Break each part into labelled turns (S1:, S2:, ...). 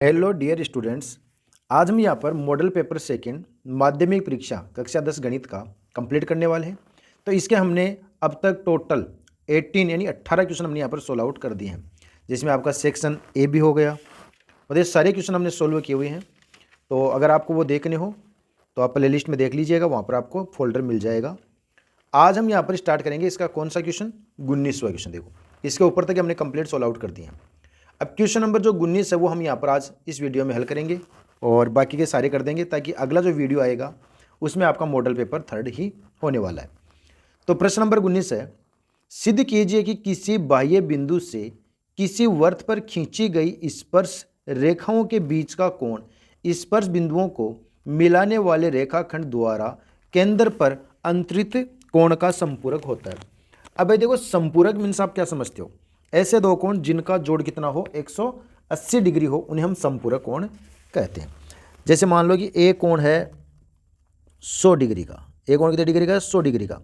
S1: Hello dear students. आज हम यहाँ पर मॉडल पेपर सेकंड माध्यमिक परीक्षा कक्षा 10 गणित का कंप्लीट करने वाले हैं। तो इसके हमने अब तक टोटल 18 यानी 18 क्वेश्चन हमने यहाँ पर सोल्व आउट कर दिए हैं, जिसमें आपका सेक्शन ए भी हो गया और ये सारे क्वेश्चन हमने सोल्व किए हुए हैं। तो अगर आपको वो देखने हो तो आप प्ले लिस्ट में देख लीजिएगा, वहाँ पर आपको फोल्डर मिल जाएगा। आज हम यहाँ पर स्टार्ट करेंगे इसका कौन सा क्वेश्चन, 19वां क्वेश्चन। देखो इसके ऊपर तक हमने कंप्लीट सोल्व आउट कर दिए हैं। अब क्वेश्चन नंबर जो 19 है वो हम यहाँ पर आज इस वीडियो में हल करेंगे और बाकी के सारे कर देंगे, ताकि अगला जो वीडियो आएगा उसमें आपका मॉडल पेपर थर्ड ही होने वाला है। तो प्रश्न नंबर 19 है, सिद्ध कीजिए कि किसी बाह्य बिंदु से किसी वृत्त पर खींची गई स्पर्श रेखाओं के बीच का कोण स्पर्श बिंदुओं को मिलाने वाले रेखाखंड द्वारा केंद्र पर अंतरित कोण का संपूरक होता है। अब भाई देखो, संपूरक मीन्स आप क्या समझते हो? ऐसे दो कोण जिनका जोड़ कितना हो, 180 डिग्री हो, उन्हें हम संपूरक कोण कहते हैं। जैसे मान लो कि एक कोण है 100 डिग्री का, एक कोण कितने डिग्री का है? 100 डिग्री का।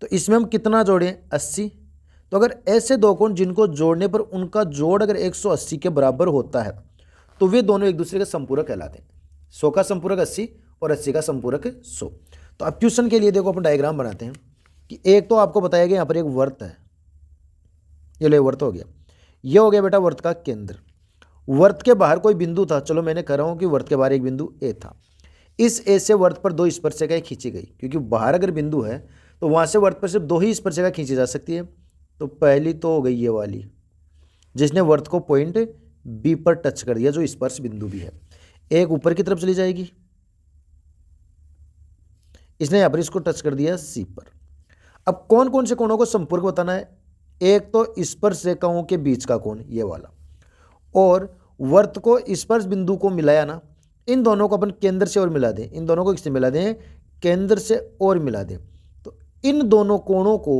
S1: तो इसमें हम कितना जोड़ें? 80। तो अगर ऐसे दो कोण जिनको जोड़ने पर उनका जोड़ अगर 180 के बराबर होता है तो वे दोनों एक दूसरे के संपूरक कहलाते हैं। 100 का संपूरक 80 और 80 का संपूरक 100। तो अब क्वेश्चन के लिए देखो अपन डायग्राम बनाते हैं कि एक तो आपको बताया गया यहाँ पर एक वृत्त है, ये लो वृत्त हो गया, ये हो गया बेटा वृत्त का केंद्र। वृत्त के बाहर कोई बिंदु था, चलो मैंने कह रहा हूं कि वृत्त के बाहर एक बिंदु ए था। इस ए से वृत्त पर दो स्पर्शिकाएं खींची गई, क्योंकि बाहर अगर बिंदु है तो वहां से वृत्त पर सिर्फ दो ही स्पर्शिका खींची जा सकती है। तो पहली तो हो गई ये वाली, जिसने वृत्त को पॉइंट बी पर टच कर दिया, जो स्पर्श बिंदु भी है। एक ऊपर की तरफ चली जाएगी, इसने यहां पर इसको टच कर दिया सी पर। अब कौन कौन से कोणों को संपर्क बताना है? एक तो स्पर्श रेखाओं के बीच का कोण ये वाला, और वृत्त को स्पर्श बिंदु को मिलाया ना, इन दोनों को अपन केंद्र से और मिला दें, इन दोनों को किससे मिला दें? केंद्र से और मिला दें। तो इन दोनों कोणों को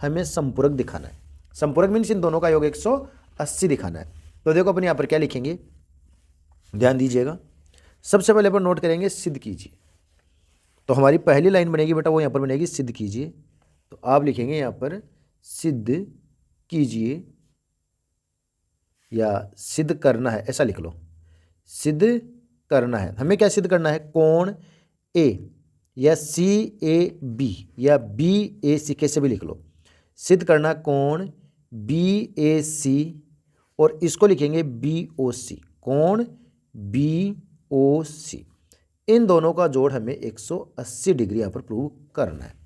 S1: हमें संपूरक दिखाना है। संपूरक मीन्स इन दोनों का योग 180 दिखाना है। तो देखो अपन यहाँ पर क्या लिखेंगे, ध्यान दीजिएगा। सबसे पहले अपन नोट करेंगे सिद्ध कीजिए। तो हमारी पहली लाइन बनेगी बेटा, वो यहाँ पर बनेगी सिद्ध कीजिए। तो आप लिखेंगे यहाँ पर सिद्ध कीजिए या सिद्ध करना है, ऐसा लिख लो। सिद्ध करना है, हमें क्या सिद्ध करना है? कोण ए या सी ए बी या बी ए सी, कैसे भी लिख लो। सिद्ध करना कोण बी ए सी, और इसको लिखेंगे बी ओ सी, कोण बी ओ सी। इन दोनों का जोड़ हमें 180 डिग्री यहाँ पर प्रूव करना है।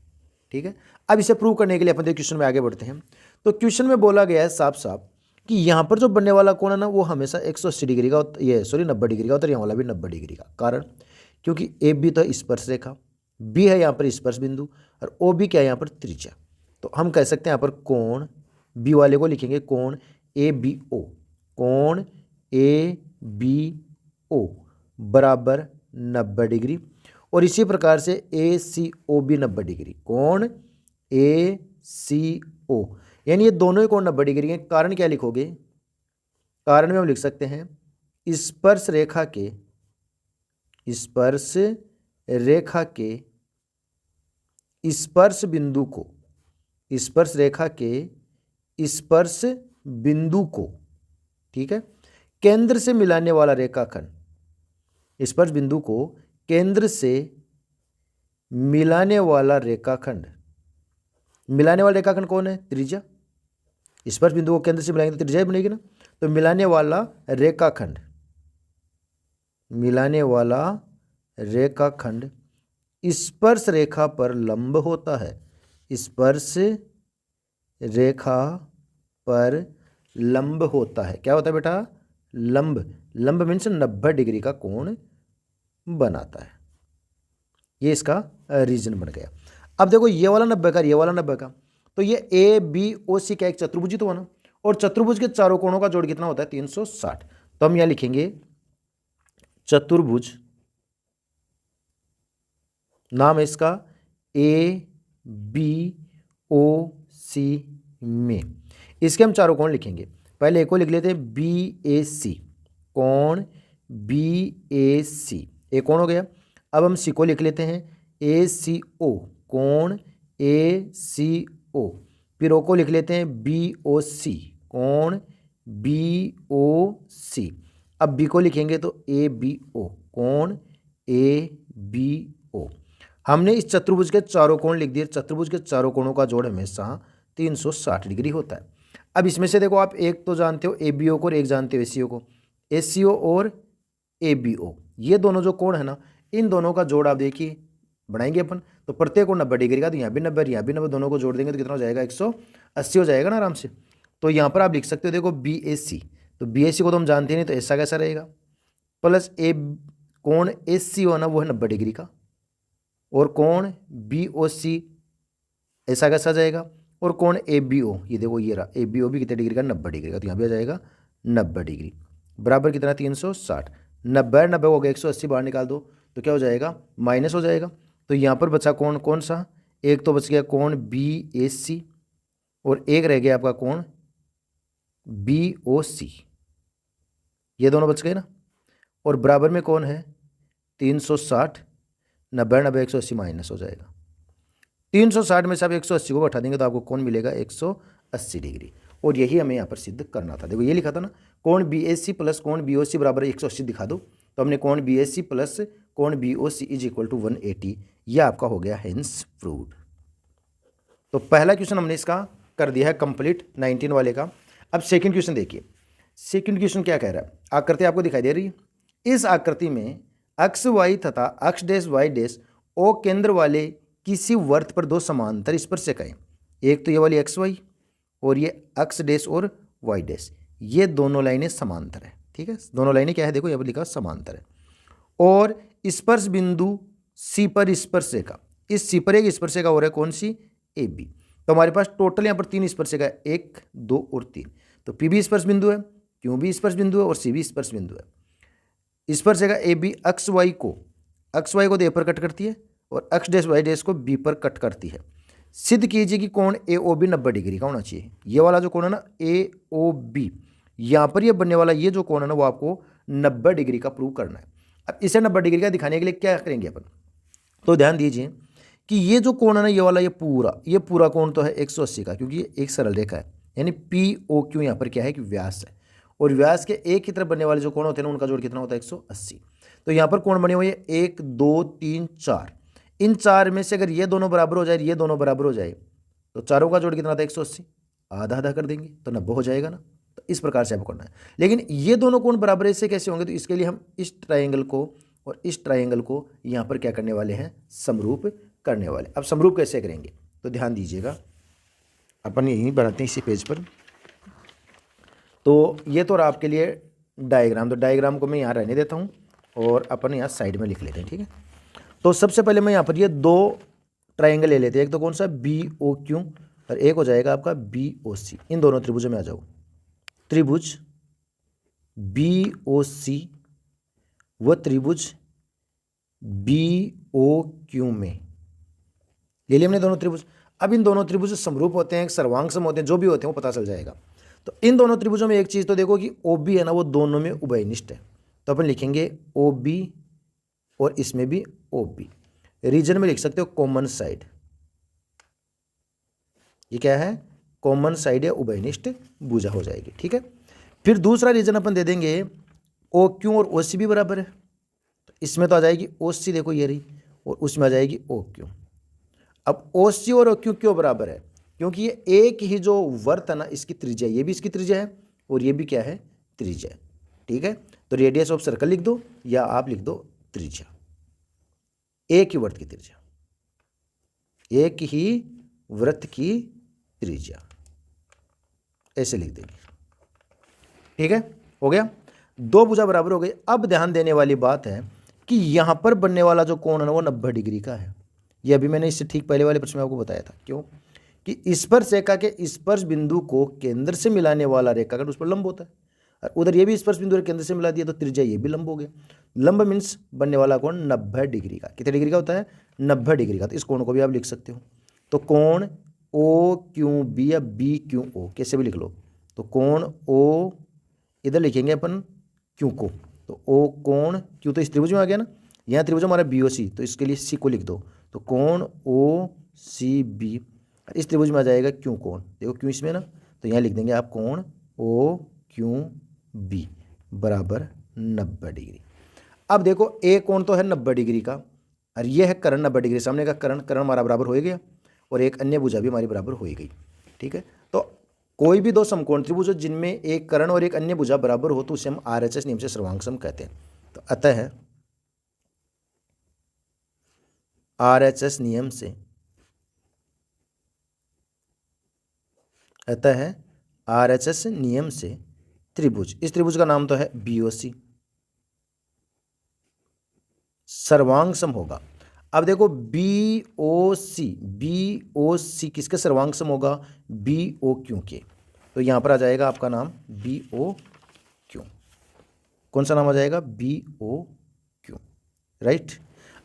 S1: ठीक है, अब इसे प्रूव करने के लिए अपन क्वेश्चन में आगे बढ़ते हैं। तो क्वेश्चन में बोला गया है साफ साफ कि यहाँ पर जो बनने वाला कोण है ना, वो हमेशा 180 डिग्री का, ये 90 डिग्री का होता है, यहाँ वाला भी 90 डिग्री का। कारण क्योंकि ए बी तो स्पर्श रेखा, बी है यहाँ पर स्पर्श बिंदु, और ओ बी क्या है यहाँ पर? त्रिज्या। तो हम कह सकते हैं यहाँ पर कोण बी वाले को लिखेंगे कोण ए बी ओ, कोण ए बी ओ बराबर 90 डिग्री। और इसी प्रकार से ए सी ओ भी 90 डिग्री, कोण ए सी ओ, यानी ये दोनों ही कोण 90 डिग्री हैं। कारण क्या लिखोगे? कारण में हम लिख सकते हैं स्पर्श रेखा के स्पर्श बिंदु को, स्पर्श रेखा के स्पर्श बिंदु को, ठीक है, केंद्र से मिलाने वाला रेखाखंड, स्पर्श बिंदु को केंद्र से मिलाने वाला रेखाखंड, मिलाने वाला रेखाखंड कौन है? त्रिज्या। स्पर्श बिंदु को केंद्र से मिलाएंगे तो त्रिज्या बनेगी ना। तो मिलाने वाला रेखाखंड, मिलाने वाला रेखाखंड स्पर्श रेखा पर लंब होता है, स्पर्श रेखा पर लंब होता है। क्या होता है बेटा? लंब। लंब मीन्स 90 डिग्री का कोण बनाता है। ये इसका रीजन बन गया। अब देखो ये वाला 90 का, ये वाला 90 का, तो ये ए बी ओ सी का एक चतुर्भुज ही तो बना, और चतुर्भुज के चारों कोणों का जोड़ कितना होता है? 360। तो हम यहां लिखेंगे चतुर्भुज, नाम है इसका ए बी ओ सी में। इसके हम चारों कोण लिखेंगे। पहले एक को लिख लेते हैं बी ए सी, कोण बी ए सी, एक कोण हो गया। अब हम सी को लिख लेते हैं ए सी ओ, कोण ए सी ओ। फिर ओ को लिख लेते हैं बी ओ सी, कोण बी ओ सी। अब बी को लिखेंगे तो ए बी ओ, कोण ए बी ओ। हमने इस चतुर्भुज के चारों कोण लिख दिए। चतुर्भुज के चारों कोणों का जोड़ हमेशा 360 डिग्री होता है। अब इसमें से देखो आप एक तो जानते हो ए बी ओ को और एक जानते हो ए सी ओ को। ए सी ओ और ए बी ओ, ये दोनों जो कोण है ना, इन दोनों का जोड़ आप देखिए बनाएंगे अपन, तो प्रत्येक कोण 90 डिग्री का, तो यहाँ भी 90 यहाँ भी 90, दोनों को जोड़ देंगे तो कितना हो जाएगा 180 हो जाएगा ना आराम से। तो यहाँ पर आप लिख सकते हो देखो बी ए सी, तो बी ए सी को तो हम जानते नहीं, तो ऐसा कैसा रहेगा, प्लस ए कोण ए सी ओ ना वो है 90 डिग्री का, और कोण बी ओ सी ऐसा कैसा जाएगा, और कोण ए बी ओ, ये देखो ये रहा ए बी ओ भी कितने डिग्री का 90 डिग्री का, तो यहाँ भी आ जाएगा 90 डिग्री बराबर कितना 360। 90 90 हो गया 180 बाहर निकाल दो तो क्या हो जाएगा माइनस हो जाएगा। तो यहाँ पर बचा कोण कौन सा, एक तो बच गया कोण बी ए सी और एक रह गया आपका कोण बी ओ सी, ये दोनों बच गए ना, और बराबर में कौन है 360। 90 90 180 माइनस हो जाएगा। 360 में से आप 180 को हटा देंगे तो आपको कौन मिलेगा 180 डिग्री, और यही हमें यहाँ पर सिद्ध करना था। देखो ये लिखा था ना कोण बी ए सी प्लस कोण बी ओ सी बराबर 180 दिखा दो, तो हमने कोण बी ए सी प्लस कोण B O C is equal to 180, यह आपका हो गया हेंस प्रूव्ड। तो पहला क्वेश्चन हमने इसका कर दिया है कंप्लीट 19 वाले का। अब सेकंड क्वेश्चन देखिए, सेकंड क्वेश्चन क्या कह रहा है, आकृति आपको दिखाई दे रही है। इस आकृति में अक्ष वाई तथा अक्ष डैश वाई डैश ओ केंद्र वाले किसी वर्त पर दो समांतर स्पर्शक हैं, एक तो ये वाली एक्स वाई और ये अक्ष डैश और वाई डैश, ये दोनों लाइनें समांतर है। ठीक है, दोनों लाइनें क्या है देखो यहाँ पर लिखा समांतर है, और स्पर्श बिंदु सी पर स्पर्शरेखा, इस सी पर एक स्पर्शरेखा हो रहा है कौन सी ए बी। तो हमारे पास टोटल यहाँ पर 3 स्पर्शरेखा है, 1 2 और 3। तो पी भी स्पर्श बिंदु है, क्यू भी स्पर्श बिंदु है और सी भी स्पर्श बिंदु है। स्पर्शरेखा ए बी अक्ष वाई को तो ए पर कट करती है और अक्ष डैश वाई डैश को बी पर कट करती है। सिद्ध कीजिए कि कोण ए ओ बी 90 डिग्री का होना चाहिए। ये वाला जो कोण है ना ए ओ बी, यहाँ पर ये बनने वाला ये जो कोण है ना वो आपको 90 डिग्री का प्रूव करना है। अब इसे 90 डिग्री का दिखाने के लिए क्या करेंगे अपन, तो ध्यान दीजिए कि ये जो कोण है ना ये वाला ये पूरा कोण तो है 180 का, क्योंकि ये एक सरल रेखा है, यानी पी ओ क्यू यहाँ पर क्या है कि व्यास है, और व्यास के एक की तरफ बनने वाले जो कोण होते हैं ना उनका जोड़ कितना होता है 180। तो यहाँ पर कोण बने हुए हैं 1 2 3 4, इन 4 में से अगर ये दोनों बराबर हो जाए ये दोनों बराबर हो जाए तो चारों का जोड़ कितना था 180, आधा आधा कर देंगे तो 90 हो जाएगा ना। तो इस प्रकार से आपको करना है, लेकिन ये दोनों कोण बराबर ऐसे कैसे होंगे, तो इसके लिए हम इस ट्राइंगल को और इस ट्राइंगल को यहाँ पर क्या करने वाले हैं समरूप करने वाले। अब समरूप कैसे करेंगे तो ध्यान दीजिएगा, अपन यहीं बनाते हैं इसी पेज पर। तो ये तो आपके लिए डायग्राम, तो डायग्राम को मैं यहाँ रहने देता हूँ और अपन यहाँ साइड में लिख लेते हैं। ठीक है, तो सबसे पहले मैं यहाँ पर ये 2 ट्राइंगल ले लेते हैं, एक तो कौन सा बी ओ क्यू और एक हो जाएगा आपका बी ओ सी। इन दोनों त्रिभुजों में आ जाओ, त्रिभुज बी ओ सी व त्रिभुज बी ओ क्यू में ले लिया हमने दोनों त्रिभुज। अब इन दोनों त्रिभुज समरूप होते हैं, सर्वांग सम होते हैं, जो भी होते हैं वो पता चल जाएगा। तो इन दोनों त्रिभुजों में एक चीज़ तो देखो कि ओ बी है ना वो दोनों में उभयनिष्ठ है, तो अपन लिखेंगे ओ बी और इसमें भी ओ बी। रीजन में लिख सकते हो कॉमन साइड, ये क्या है कॉमन साइड या उभयनिष्ठ भुजा हो जाएगी। ठीक है, फिर दूसरा रीजन अपन दे देंगे ओ क्यू और ओ सी भी बराबर है, तो इसमें तो आ जाएगी ओ सी, देखो ये रही, और उसमें आ जाएगी ओ क्यू। अब ओ सी और ओ क्यू क्यों बराबर है, क्योंकि ये एक ही जो वर्त है ना इसकी त्रिज्या, ये भी इसकी त्रिज्या है और ये भी क्या है त्रिज्या है। ठीक है, तो रेडियस ऑफ सर्कल लिख दो या आप लिख दो त्रिज्या, एक ही वर्त की त्रिज्या, एक ही वृत्त की त्रिज्या, ऐसे लिख देंगे। ठीक है, हो गया, 2 भुजा बराबर हो गई। अब ध्यान देने वाली बात है कि यहां पर बनने वाला जो कोण है ना वो 90 डिग्री का है। ये अभी मैंने इससे ठीक पहले वाले प्रश्न में आपको बताया था, क्यों कि स्पर्श रेखा के स्पर्श बिंदु को केंद्र से मिलाने वाला रेखा अगर उस पर लंब होता है, और उधर ये भी स्पर्श बिंदु केंद्र से मिला दिया तो त्रिज्या ये भी लंब हो गया। लंब मीन्स बनने वाला कोण 90 डिग्री का, कितने डिग्री का होता है 90 डिग्री का। तो इस कोण को भी आप लिख सकते हो, तो कोण ओ क्यू बी या बी क्यू ओ कैसे भी लिख लो। तो कोण ओ इधर लिखेंगे अपन क्यू को, तो ओ कोण क्यू तो इस त्रिभुज में आ गया ना, यहाँ त्रिभुज हमारा बी ओ सी, तो इसके लिए सी को लिख दो, तो कोण ओ सी बी। इस त्रिभुज में आ जाएगा क्यू कोण, देखो क्यू इसमें ना, तो यहाँ लिख देंगे आप कोण ओ क्यू बी बराबर 90 डिग्री। अब देखो ए कोण तो है 90 डिग्री का और ये है कर्ण 90 डिग्री, सामने का कर्ण हमारा बराबर हो गया और एक अन्य भुजा भी हमारी बराबर हो गई। ठीक है, तो कोई भी दो समकोण त्रिभुज जिनमें एक कर्ण और एक अन्य भुजा बराबर हो तो उसे हम RHS नियम से सर्वांग सम कहते हैं। तो अतः RHS नियम से RHS नियम से त्रिभुज, इस त्रिभुज का नाम तो है BOC, सर्वांग सम होगा। अब देखो BOC किसके सर्वांग सम होगा? BOQ के। तो यहां पर आ जाएगा आपका नाम BOQ। कौन सा नाम आ जाएगा? BOQ, right.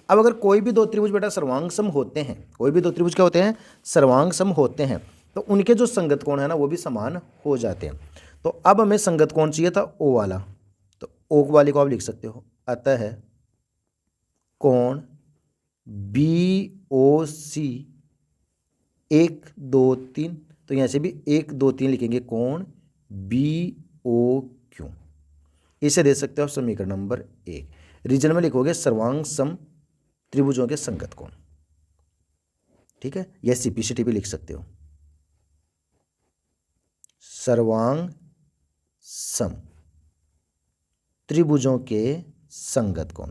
S1: अब अगर कोई भी दो त्रिभुज बेटा सर्वांग सम होते हैं, कोई भी दो त्रिभुज क्या होते हैं? सर्वांग सम होते हैं, तो उनके जो संगत कोण है ना वो भी समान हो जाते हैं। तो अब हमें संगत कोण चाहिए था O वाला, तो O वाले को आप लिख सकते हो। अतः कोण BOC 1 2 3, तो यहां से भी 1 2 3 लिखेंगे, कोण BOQ। इसे दे सकते हो आप समीकरण नंबर 1। रीजन में लिखोगे सर्वांग सम त्रिभुजों के संगत कोण। ठीक है, या CP भी लिख सकते हो, सर्वांग सम त्रिभुजों के संगत कोण।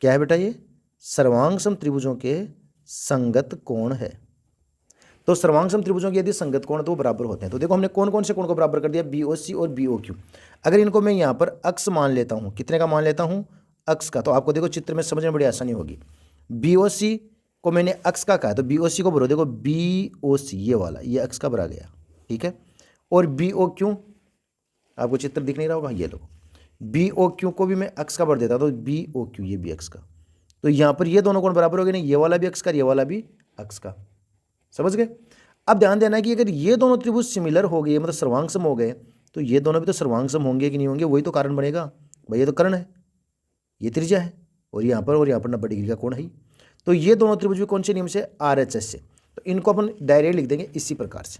S1: क्या है बेटा? ये सर्वांग सम त्रिभुजों के संगत कोण है। तो सर्वांग सम त्रिभुजों के यदि संगत कोण तो वो बराबर होते हैं। तो देखो हमने कौन कौन से कोण को बराबर कर दिया? BOC और BOQ। अगर इनको मैं यहाँ पर अक्स मान लेता हूँ, कितने का मान लेता हूँ? अक्स का। तो आपको देखो चित्र में समझने में बड़ी आसानी होगी। BOC को मैंने अक्स का कहा, तो BOC को भरो, देखो BOC ये वाला, ये अक्स का भरा गया। ठीक है, और BOQ आपको चित्र दिख नहीं रहा होगा, ये लो, BOQ को भी मैं अक्स का भर देता, तो BOQ ये भी अक्स का। तो यहाँ पर ये दोनों कोण बराबर हो गए, नहीं ये वाला भी अक्स का, ये वाला भी अक्स का। समझ गए? अब ध्यान देना कि अगर ये दोनों त्रिभुज सिमिलर हो गए, मतलब सर्वांग सम हो गए, तो ये दोनों भी तो सर्वांग सम होंगे कि नहीं होंगे? वही तो कारण बनेगा भाई, ये तो कर्ण है, ये त्रिज्या है, और यहाँ पर 90 डिग्री का कोण है। तो ये दोनों त्रिभुज भी कौन से नियम से? RHS से। तो इनको अपन डायरेक्ट लिख देंगे इसी प्रकार से,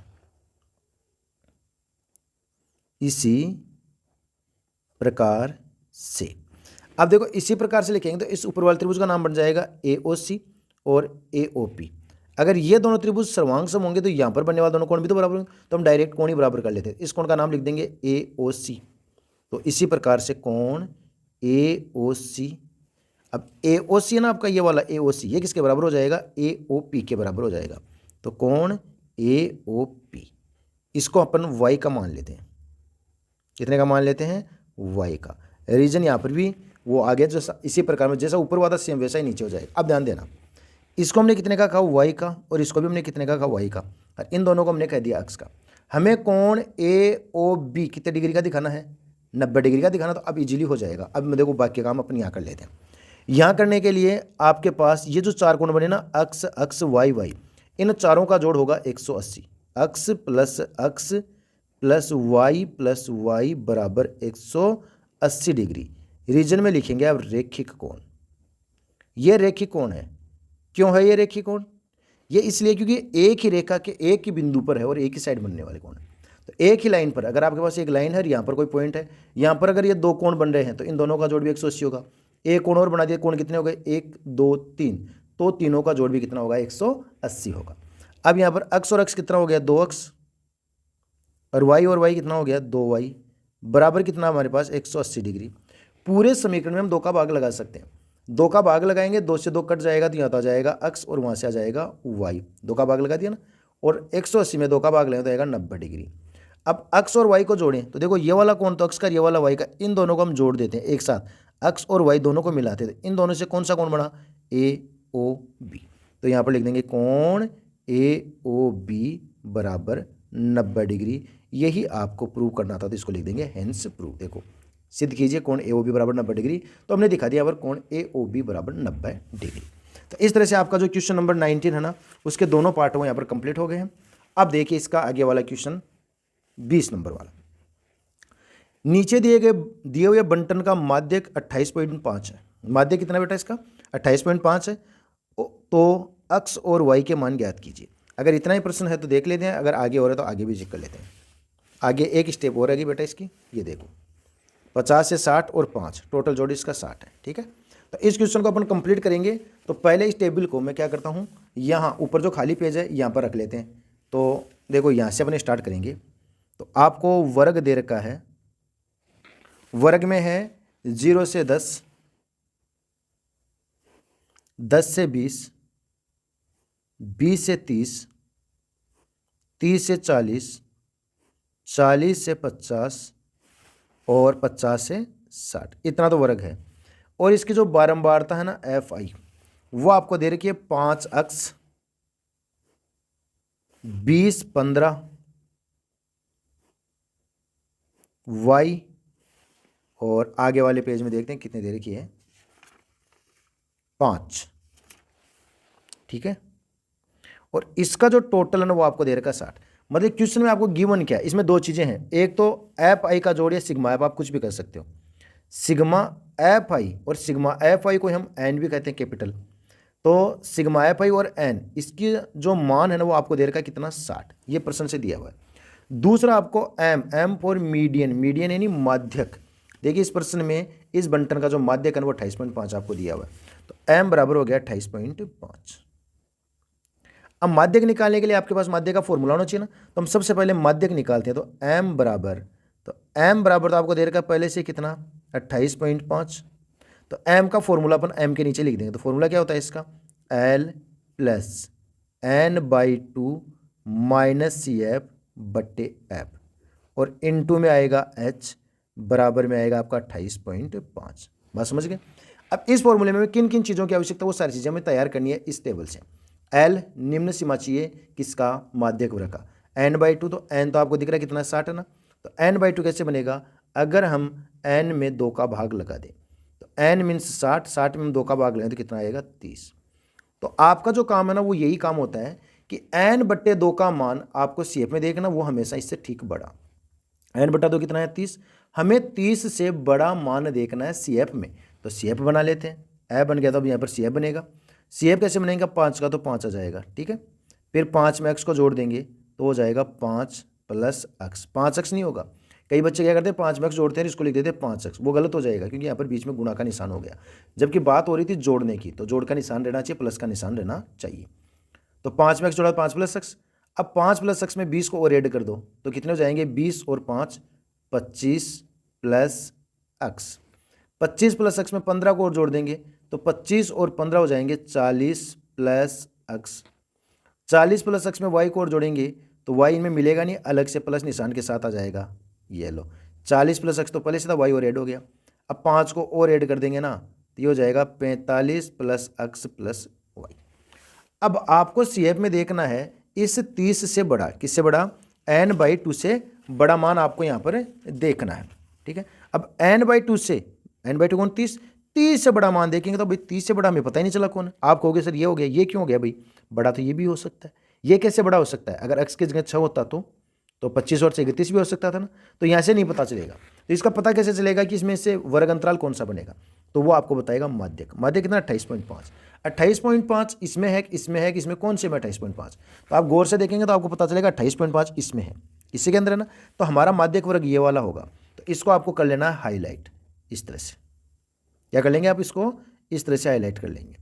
S1: इसी प्रकार से। अब देखो इसी प्रकार से लिखेंगे तो इस ऊपर वाले त्रिभुज का नाम बन जाएगा AOC और AOP। अगर ये दोनों त्रिभुज सर्वांग सम होंगे तो यहाँ पर बनने वाले दोनों कोण भी तो बराबर होंगे, तो हम डायरेक्ट कोण ही बराबर कर लेते हैं। इस कोण का नाम लिख देंगे AOC। तो इसी प्रकार से कोण AOC, अब AOC है ना आपका, ये वाला AOC, ये किसके बराबर हो जाएगा? AOP के बराबर हो जाएगा। तो कोण AOP, इसको अपन Y का मान लेते हैं। कितने का मान लेते हैं? Y का। रीजन यहाँ पर भी वो आगे जैसा इसी प्रकार में, जैसा ऊपर वाला सेम वैसा ही नीचे हो जाएगा। अब ध्यान देना, इसको हमने कितने का कहा? Y का, और इसको भी हमने कितने का कहा? Y का, और इन दोनों को हमने कह दिया अक्स का। हमें कोण AOB कितने डिग्री का दिखाना है? 90 डिग्री का दिखाना। तो अब इजीली हो जाएगा। अब मैं देखो बाकी काम अपन यहाँ कर लेते हैं। यहाँ करने के लिए आपके पास ये जो चार कोण बने ना, अक्स अक्स वाई वाई, इन चारों का जोड़ होगा 180। अक्स प्लस वाई बराबर 180 डिग्री। रीजन में लिखेंगे अब रेखिक कोण। ये रेखिक कोण है। क्यों है ये रेखिक कोण? ये इसलिए क्योंकि एक ही रेखा के एक ही बिंदु पर है और एक ही साइड बनने वाले कोण है। तो एक ही लाइन पर, अगर आपके पास एक लाइन है और यहाँ पर कोई पॉइंट है, यहाँ पर अगर ये दो कोण बन रहे हैं तो इन दोनों का जोड़ भी 180 होगा। एक कोण और बना दिया, कोण कितने हो गए? 1 2 3, तो तीनों का जोड़ भी कितना होगा? 180 होगा। अब यहाँ पर अक्स और अक्स कितना हो गया? 2 अक्स, और वाई कितना हो गया? 2 वाई, बराबर कितना हमारे पास? 180 डिग्री। पूरे समीकरण में हम 2 का भाग लगा सकते हैं। 2 का भाग लगाएंगे, 2 से 2 कट जाएगा तो यहाँ तो आ जाएगा अक्स और वहाँ से आ जाएगा वाई। 2 का भाग लगा दिया ना, और 180 में 2 का भाग लें तो आएगा 90 डिग्री। अब अक्स और वाई को जोड़ें तो देखो ये वाला कोण तो अक्स का, ये वाला वाई का, इन दोनों को हम जोड़ देते हैं एक साथ, अक्स और वाई दोनों को मिलाते हैं। इन दोनों से कौन सा कोण बना? AOB। तो यहाँ पर लिख देंगे कोण AOB बराबर 90 डिग्री। यही आपको प्रूव करना था, तो इसको लिख देंगे हेंस प्रूव। देखो सिद्ध कीजिए कोण AOB बराबर 90 डिग्री। तो हमने दिखा दिया यहाँ पर कोण AOB बराबर 90 डिग्री। तो इस तरह से आपका जो क्वेश्चन नंबर 19 है ना, उसके दोनों पार्ट वो यहाँ पर कंप्लीट हो गए हैं। अब देखिए इसका आगे वाला क्वेश्चन 20 नंबर वाला। नीचे दिए हुए बंटन का माध्यक 28.5 है। माध्यक कितना बेटा इसका? 28.5 है। तो अक्स और वाई के मान ज्ञात कीजिए। अगर इतना ही प्रश्न है तो देख लेते हैं, अगर आगे हो रहा है तो आगे भी चेक कर लेते हैं। आगे एक स्टेप और रहेगी बेटा इसकी, ये देखो 50 से 60 और 5 टोटल जोड़ी इसका 60 है। ठीक है, तो इस क्वेश्चन को अपन कंप्लीट करेंगे। तो पहले इस टेबल को मैं क्या करता हूँ, यहाँ ऊपर जो खाली पेज है यहाँ पर रख लेते हैं। तो देखो यहाँ से अपन स्टार्ट करेंगे। तो आपको वर्ग दे रखा है, वर्ग में है 0 से 10, 10 से 20, 20 से 30, 30 से 40, 40 से 50 और 50 से 60, इतना तो वर्ग है। और इसकी जो बारंबारता है ना FI, वो आपको दे रखी है 5 अक्स, 20, 15 Y, और आगे वाले पेज में देखते हैं कितने दे रखी है, 5। ठीक है, और इसका जो टोटल है ना वो आपको दे रखा है 60। मतलब क्वेश्चन में आपको गिवन क्या है, इसमें दो चीजें हैं, एक तो FI का जोड़ या सिग्मा एफ, आप कुछ भी कर सकते हो। सिग्मा FI और सिग्मा FI को हम एन भी कहते हैं, कैपिटल। तो सिग्मा FI और एन, इसकी जो मान है ना वो आपको दे रखा है कितना, 60। ये प्रश्न से दिया हुआ है। दूसरा आपको एम फॉर मीडियन, मीडियन यानी माध्यक। देखिए इस प्रश्न में इस बंटन का जो माध्यक है वो 28.5 आपको दिया हुआ है। तो m बराबर हो गया 28.5। अब माध्यक निकालने के लिए आपके पास माध्यक का फॉर्मूला होना चाहिए ना, तो हम सबसे पहले माध्यक निकालते हैं। तो m बराबर तो आपको दे रखा है पहले से कितना, 28.5। तो m का फॉर्मूला अपन m के नीचे लिख देंगे। तो फॉर्मूला क्या होता है इसका, L plus n/2 minus CF बट्टे F, और इनटू में आएगा H, बराबर में आएगा आपका 28.5। बात समझ गए। अब इस फॉर्मूले में किन किन चीज़ों की आवश्यकता, वो सारी चीज़ें हमें तैयार करनी है इस टेबल से। L निम्न सीमा चाहिए किसका, माध्यक वर्ग का। n/2, तो n तो आपको दिख रहा है कितना, 60 है ना। तो n/2 कैसे बनेगा, अगर हम n में 2 का भाग लगा दें, तो n मीन्स 60, 60 में हम 2 का भाग लें तो कितना आएगा, 30। तो आपका जो काम है ना वो यही काम होता है कि n/2 का मान आपको CF में देखना, वो हमेशा इससे ठीक बड़ा। n/2 कितना है, 30। हमें 30 से बड़ा मान देखना है CF में, तो CF बना लेते हैं। ए बन गया तो अब यहाँ पर CF बनेगा। CF कैसे बनेगा, 5 का तो 5 आ जाएगा। ठीक है, फिर 5 में x को जोड़ देंगे तो हो जाएगा 5 प्लस x। 5x नहीं होगा, कई बच्चे क्या करते हैं 5 में x जोड़ते हैं, इसको लिख देते हैं 5x, वो गलत हो जाएगा क्योंकि यहाँ पर बीच में गुणा का निशान हो गया, जबकि बात हो रही थी जोड़ने की। तो जोड़ का निशान रहना चाहिए, प्लस का निशान रहना चाहिए। तो 5 में x जोड़ा 5 प्लस x। अब 5 प्लस x में 20 को और ऐड कर दो तो कितने हो जाएंगे, 20 और 5 25 प्लस x। 25 प्लस x में 15 को और जोड़ देंगे तो 25 और 15 हो जाएंगे 40 प्लस x। 40 प्लस x में y को और जोड़ेंगे तो y इनमें मिलेगा नहीं, अलग से प्लस निशान के साथ आ जाएगा। ये लो 40 प्लस x तो पहले से था, y और ऐड हो गया। अब 5 को और ऐड कर देंगे ना तो ये हो जाएगा 45 प्लस x प्लस y। अब आपको CF में देखना है इस 30 से बड़ा, किससे बड़ा, n/2 से बड़ा मान आपको यहाँ पर देखना है। ठीक है, अब n/2 से, n/2 कौन, 30 से बड़ा मान देखेंगे तो भाई 30 से बड़ा हमें पता ही नहीं चला कौन है। आप कहोगे सर ये हो गया, ये क्यों हो गया भाई, बड़ा तो ये भी हो सकता है। ये कैसे बड़ा हो सकता है, अगर x की जगह 6 होता तो 25 और 31 भी हो सकता था ना, तो यहाँ से नहीं पता चलेगा। तो इसका पता कैसे चलेगा कि इसमें से वर्ग अंतराल कौन सा बनेगा, तो वो आपको बताएगा माध्यक। माध्यक कितना, 28.5। 28.5 इसमें है, इसमें है कि इसमें कौन से में 28.5, तो आप गौर से देखेंगे तो आपको पता चलेगा 28.5 इसमें है, इसी के अंदर है ना। तो हमारा माध्यक वर्ग ये वाला होगा। तो इसको आपको कर लेना है हाईलाइट, इस तरह से। क्या कर लेंगे आप, इसको इस तरह से हाईलाइट कर लेंगे।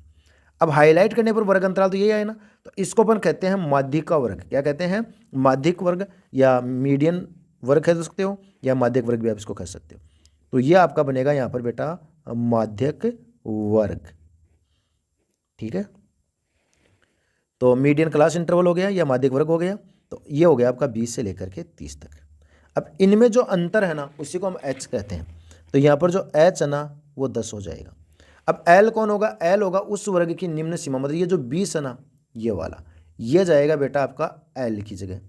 S1: अब हाईलाइट करने पर वर्ग अंतराल तो यही आए ना, तो इसको अपन कहते हैं माध्यिक का वर्ग। क्या कहते हैं, माध्यिक वर्ग या मीडियन वर्ग कह सकते हो, या माध्यिक वर्ग भी आप इसको कह सकते हो। तो ये आपका बनेगा यहाँ पर बेटा माध्यक वर्ग। ठीक है, तो मीडियन क्लास इंटरवल हो गया या माध्यिक वर्ग हो गया। तो ये हो गया आपका 20 से लेकर के 30 तक। अब इनमें जो अंतर है ना उसी को हम h कहते हैं। तो यहाँ पर जो h है ना वो 10 हो जाएगा। अब L कौन होगा, L होगा उस वर्ग की निम्न सीमा, मतलब ये जो 20 है ना ये वाला, ये जाएगा बेटा आपका L की जगह,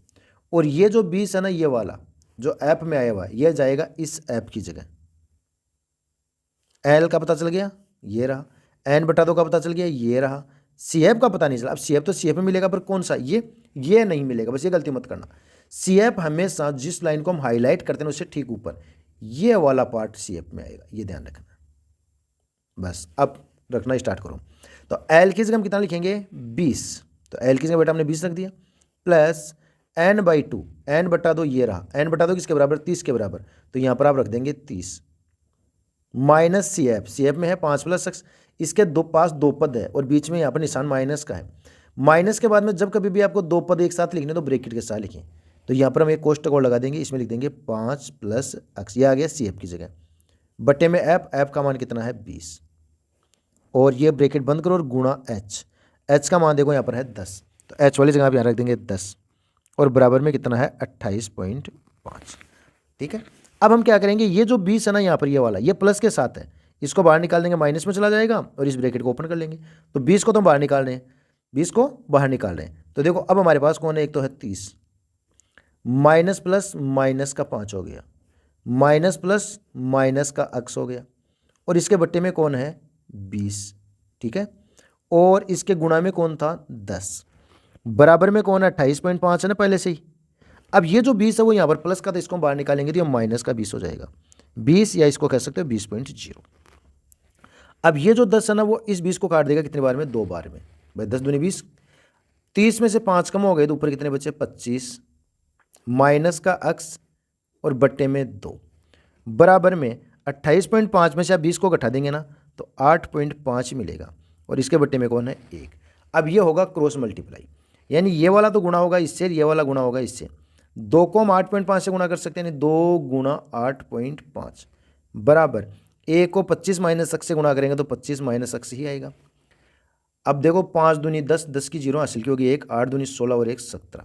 S1: और ये जो 20 है ना ये वाला जो ऐप में आया हुआ है ये जाएगा इस ऐप की जगह। L का पता चल गया, ये रहा। n/2 का पता चल गया, ये रहा। CF का पता नहीं चला। अब CF तो CF में मिलेगा, पर कौन सा, ये नहीं मिलेगा। बस ये गलती मत करना। CF हमेशा जिस लाइन को हम हाईलाइट करते हैं उससे ठीक ऊपर ये वाला पार्ट CF में आएगा, ये ध्यान रखना। बस अब रखना स्टार्ट करो। तो L की जगह हम कितना लिखेंगे, 20। तो L की जगह बेटा हमने 20 रख दिया, प्लस n/2, n/2 ये रहा। n/2 किसके बराबर, 30 के बराबर। तो यहाँ पर आप रख देंगे 30, माइनस सी एफ में है 5 प्लस एक्स, इसके पास दो पद है और बीच में यहाँ पर निशान माइनस का है। माइनस के बाद में जब कभी भी आपको दो पद एक साथ लिखने तो ब्रैकेट के साथ लिखें। तो यहाँ पर हम एक कोष्टक और लगा देंगे, इसमें लिख देंगे 5 प्लस एक्स, ये आ गया सी एफ की जगह, बटे में एफ का मान कितना है 20, और ये ब्रैकेट बंद करो और गुणा एच का मान देखो यहाँ पर है 10, तो एच वाली जगह आप यहाँ रख देंगे 10, और बराबर में कितना है 28.5। ठीक है, अब हम क्या करेंगे, ये जो 20 है ना यहाँ पर ये वाला, ये प्लस के साथ है, इसको बाहर निकाल देंगे, माइनस में चला जाएगा और इस ब्रैकेट को ओपन कर लेंगे। तो 20 को तो हम बाहर निकाल रहे हैं, 20 को बाहर निकाल रहे हैं, तो देखो अब हमारे पास कौन है, एक तो है 30, माइनस प्लस माइनस का 5 हो गया, माइनस प्लस माइनस का एक्स हो गया, और इसके बट्टे में कौन है 20। ठीक है, और इसके गुणा में कौन था 10, बराबर में कौन है 28.5 है ना पहले से ही। अब ये जो 20 है वो यहाँ पर प्लस का था, इसको हम बाहर निकालेंगे तो ये माइनस का 20 हो जाएगा, 20 या इसको कह सकते हो 20.0। अब ये जो 10 है ना वो इस 20 को काट देगा कितने बार में, 2 बार में, भाई 10 दूनी 20, 30 में से 5 कम हो गए तो ऊपर कितने बचे 25, माइनस का एक्स और बट्टे में 2, बराबर में 28.5 में से आप 20 को घटा देंगे ना तो 8.5 मिलेगा, और इसके बट्टे में कौन है 1। अब ये होगा क्रॉस मल्टीप्लाई, यानी ये वाला तो गुणा होगा इससे, ये वाला गुणा होगा इससे, 2 को हम 8.5 से गुणा कर सकते हैं, 2 गुणा 8.5 बराबर 1 को 25 माइनस एक्स से गुणा करेंगे तो 25 माइनस एक्स ही आएगा। अब देखो 5 दूनी 10, 10 की जीरो हासिल की होगी 1, 8 दूनी 16 और 1 17,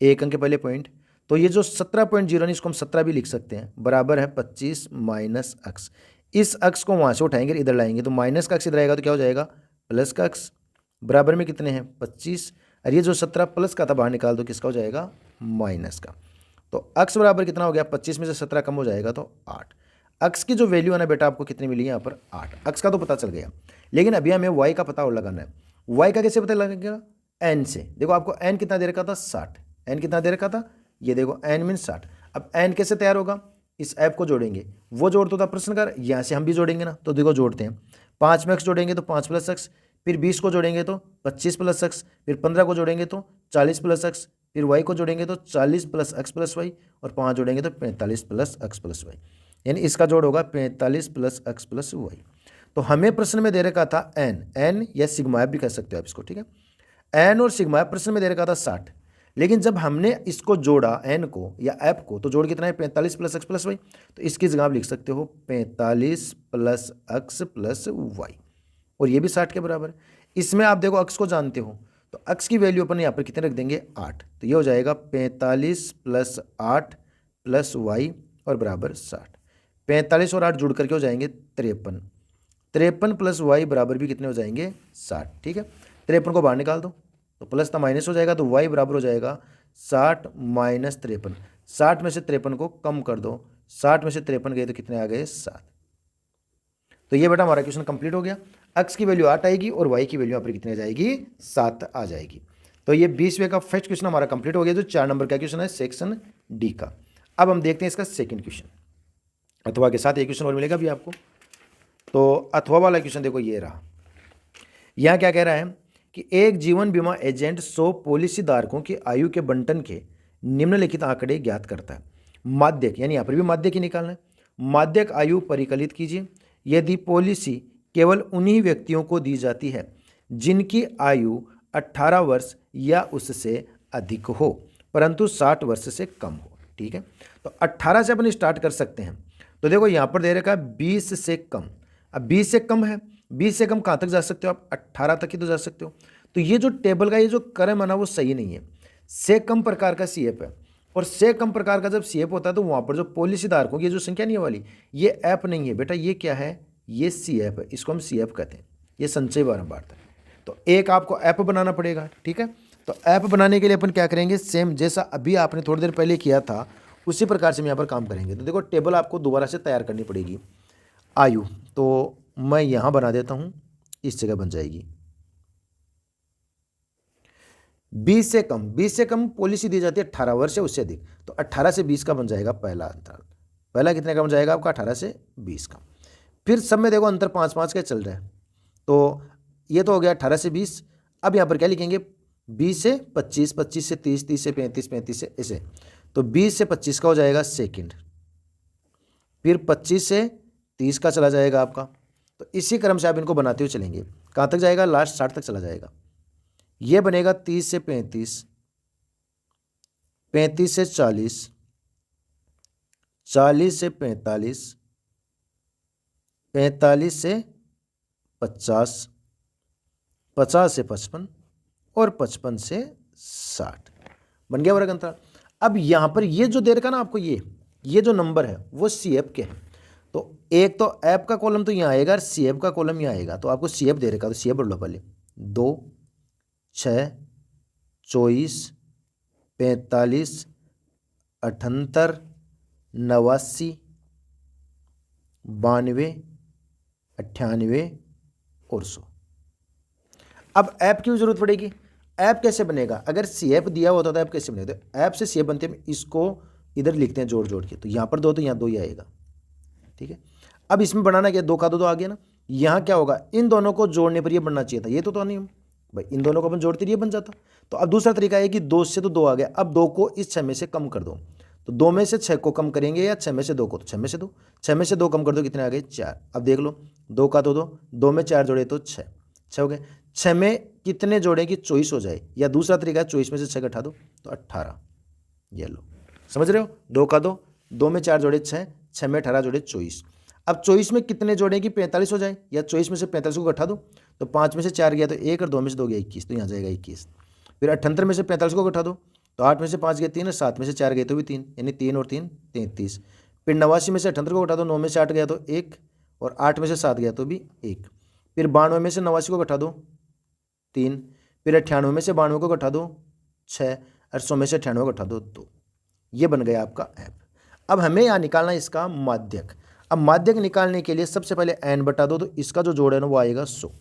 S1: एक अंक के पहले पॉइंट, तो ये जो 17.0 इसको हम 17 भी लिख सकते हैं, बराबर है 25 माइनस एक्स। इस एक्स को वहाँ से उठाएंगे इधर लाएंगे तो माइनस का एक्स इधर आएगा तो क्या हो जाएगा प्लस का एक्स, बराबर में कितने हैं 25, और ये जो 17 प्लस का था बाहर निकाल दो किसका हो जाएगा माइनस का। तो एक्स बराबर कितना हो गया, 25 में से 17 कम हो जाएगा तो 8। एक्स की जो वैल्यू है ना बेटा आपको कितनी मिली यहाँ पर 8, एक्स का तो पता चल गया, लेकिन अभी हमें वाई का पता और लगाना है। वाई का कैसे पता लगेगा, एन से। देखो आपको एन कितना दे रखा था 60, एन कितना दे रखा था, ये देखो एन मीन 60। अब एन कैसे तैयार होगा, इस ऐप को जोड़ेंगे, वो जोड़ तो था प्रश्नकार, यहाँ से हम भी जोड़ेंगे ना, तो देखो जोड़ते हैं, 5 में एक्स जोड़ेंगे तो 5 प्लस एक्स, फिर 20 को जोड़ेंगे तो 25 प्लस एक्स, फिर 15 को जोड़ेंगे तो 40 प्लस एक्स, फिर वाई को जोड़ेंगे तो 40 प्लस एक्स प्लस वाई, और 5 जोड़ेंगे तो 45 प्लस एक्स प्लस वाई, यानी इसका जोड़ होगा 45 प्लस एक्स प्लस वाई। तो हमें प्रश्न में दे रखा था एन या सिग्मा एफ भी कह सकते हो आप इसको, ठीक है, एन और सिग्मा एफ प्रश्न में दे रखा था 60, लेकिन जब हमने इसको जोड़ा एन को या एफ को तो जोड़ कितना है 45 प्लस एक्स प्लस वाई, तो इसकी जगह आप लिख सकते हो 45 प्लस एक्स प्लस वाई, और ये भी 60 के बराबर है। इसमें आप देखो एक्स को जानते हो तो एक्स की वैल्यू अपन यहाँ पर कितने रख देंगे 8, तो ये हो जाएगा 45 प्लस 8 प्लस वाई और बराबर 60। 45 और 8 जुड़ करके हो जाएंगे 53, 53 प्लस वाई बराबर भी कितने हो जाएंगे 60। ठीक है, 53 को बाहर निकाल दो तो प्लस का माइनस हो जाएगा, तो वाई बराबर हो जाएगा 60 माइनस 53, 60 में से 53 को कम कर दो, 60 में से 53 गए तो कितने आ गए 7। तो ये बेटा हमारा क्वेश्चन कंप्लीट हो गया, एक्स की वैल्यू 8 आएगी और वाई की वैल्यू यहाँ पर कितनी आ जाएगी 7 आ जाएगी। तो ये 20वें का फर्स्ट क्वेश्चन हमारा कंप्लीट हो गया, जो 4 नंबर का क्वेश्चन है सेक्शन डी का। अब हम देखते हैं इसका सेकंड क्वेश्चन, अथवा के साथ एक क्वेश्चन और मिलेगा भी आपको। तो अथवा वाला क्वेश्चन देखो ये रहा, यहाँ क्या कह रहा है कि एक जीवन बीमा एजेंट 100 पॉलिसी धारकों की आयु के बंटन के निम्नलिखित आंकड़े ज्ञात करता है। माध्यक, यानी यहाँ पर भी माध्यक ही निकालना है, माध्यक आयु परिकलित कीजिए। यदि पॉलिसी केवल उन्हीं व्यक्तियों को दी जाती है जिनकी आयु 18 वर्ष या उससे अधिक हो परंतु 60 वर्ष से कम हो। ठीक है, तो 18 से अपन स्टार्ट कर सकते हैं। तो देखो यहाँ पर दे रखा है 20 से कम, अब 20 से कम है, 20 से कम कहाँ तक जा सकते हो आप 18 तक ही तो जा सकते हो। तो ये जो टेबल का ये जो क्रम है ना वो सही नहीं है, से कम प्रकार का सीएफ है, और से कम प्रकार का जब सीएफ होता है तो वहाँ पर जो पॉलिसी धारकों की जो संख्या नहीं है वाली, ये ऐप नहीं है बेटा, ये क्या है, ये सीएफ है, इसको हम सीएफ कहते हैं, ये संचय बारंबारता है। तो एक आपको ऐप बनाना पड़ेगा। ठीक है, तो ऐप बनाने के लिए अपन क्या करेंगे, सेम जैसा अभी आपने थोड़ी देर पहले किया था उसी प्रकार से हम यहाँ पर काम करेंगे। तो देखो टेबल आपको दोबारा से तैयार करनी पड़ेगी। आयु तो मैं यहाँ बना देता हूँ, इस जगह बन जाएगी 20 से कम, 20 से कम पॉलिसी दी जाती है 18 वर्ष या उससे अधिक, तो 18 से 20 का बन जाएगा पहला अंतराल। पहला कितने का बन जाएगा आपका 18 से 20 का। फिर सब में देखो अंतर 5-5 का चल रहा है, तो ये तो हो गया 18 से 20। अब यहाँ पर क्या लिखेंगे 20 से 25, 25 से 30, 30 से 35, 35 से ऐसे, तो 20 से 25 का हो जाएगा सेकंड, फिर 25 से 30 का चला जाएगा आपका। तो इसी क्रम से आप इनको बनाते हुए चलेंगे, कहाँ तक जाएगा, लास्ट 60 तक चला जाएगा। ये बनेगा 30 से 35, 35 से 40, 40 से 45, 45 से 50, 50 से 55 और 55 से 60। बन गया वर्ग अंतराल। अब यहाँ पर ये जो दे रखा ना आपको, ये जो नंबर है वो सी एफ के है। तो एक तो एफ का कॉलम तो यहाँ आएगा और सी एफ का कॉलम यहाँ आएगा। तो आपको सी एफ दे रखा, तो सी एफ बढ़ लो पहले। 2, 6, 24, 45, 78, 89, 92, 98 और 100। अब ऐप की जरूरत पड़ेगी। ऐप कैसे बनेगा, अगर सी एफ दिया होता तो ऐप कैसे बनेगा, तो ऐप से सी एफ बनते हैं, इसको इधर लिखते हैं जोड़ जोड़ के। तो यहाँ पर 2 तो यहाँ 2 ही आएगा, ठीक है। अब इसमें बनाना क्या, 2 का 2 आ गया ना। यहाँ क्या होगा, इन दोनों को जोड़ने पर ये बनना चाहिए था, ये तो नहीं भाई, इन दोनों को अपन जोड़ते रहिए बन जाता। तो अब दूसरा तरीका है कि 2 से तो 2 आ गया, अब 2 को इस 6 में से कम कर दो। तो 2 में से 6 को कम करेंगे या 6 में से 2 को, तो 6 में से 2, 6 में से 2 कम कर दो, कितने आ गए, 4। अब देख लो, 2 का 2 2 में 4 जोड़े तो 6 हो गए। 6 में कितने जोड़े कि 24 हो जाए, या दूसरा तरीका है 24 में से 6 घटा दो तो 18। ये लो, समझ रहे हो, 2 का 2 में 4 जोड़े 6, 6 में 18 जोड़े 24। अब 24 में कितने जोड़े कि 45 हो जाए, या 24 में से 45 को घटा दो। तो 5 में से 4 गया तो 1 और 2 में से 2 गया 21, तो यहाँ जाएगा 21। फिर 78 में से 45 को घटा दो, तो 8 में से 5 गया 3 और 7 में से 4 गए तो भी 3, यानी 3 और 3 33। फिर 89 में से 78 को घटा दो, 9 में से 8 गया तो 1 और 8 में से 7 गया तो भी 1। फिर 92 में से 89 को घटा दो 3, फिर 98 में से 92 को घटा दो 6 और 100 में से 98 को घटा दो 2। ये बन गया आपका ऐप। अब हमें यहाँ निकालना है इसका माध्यक। अब माध्यक निकालने के लिए सबसे पहले n बटा दो, तो इसका जो जोड़ है ना वो आएगा 100।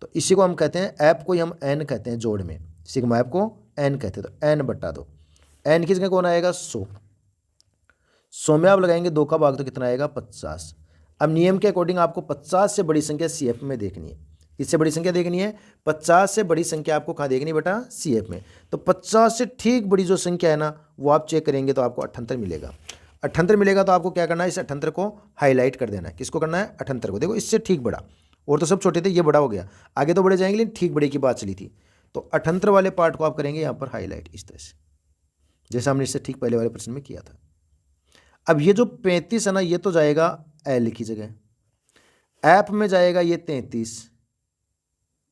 S1: तो इसी को हम कहते हैं, ऐप को ही हम n कहते हैं जोड़ में, सिग्मा ऐप को n कहते हैं। तो n बटा दो, n किस जगह कौन आएगा 100, 100 में आप लगाएंगे 2 का भाग तो कितना आएगा 50। अब नियम के अकॉर्डिंग आपको 50 से बड़ी संख्या सी एफ में देखनी है। इससे बड़ी संख्या देखनी है, 50 से बड़ी संख्या आपको कहाँ देखनी है बेटा, सी एफ में। तो 50 से ठीक बड़ी जो संख्या है ना वो आप चेक करेंगे तो आपको 78 मिलेगा। 78 मिलेगा तो आपको क्या करना है, इस 78 को हाईलाइट कर देना है। किसको करना है, 78 को। देखो इससे ठीक बड़ा, और तो सब छोटे थे, ये बड़ा हो गया, आगे तो बड़े जाएंगे लेकिन ठीक बड़े की बात चली थी। तो 78 वाले पार्ट को आप करेंगे यहाँ पर हाईलाइट इस तरह से, जैसा हमने इससे ठीक पहले वाले प्रश्न में किया था। अब ये जो 35 है ना, ये तो जाएगा एल की जगह, ऐप में जाएगा ये 33,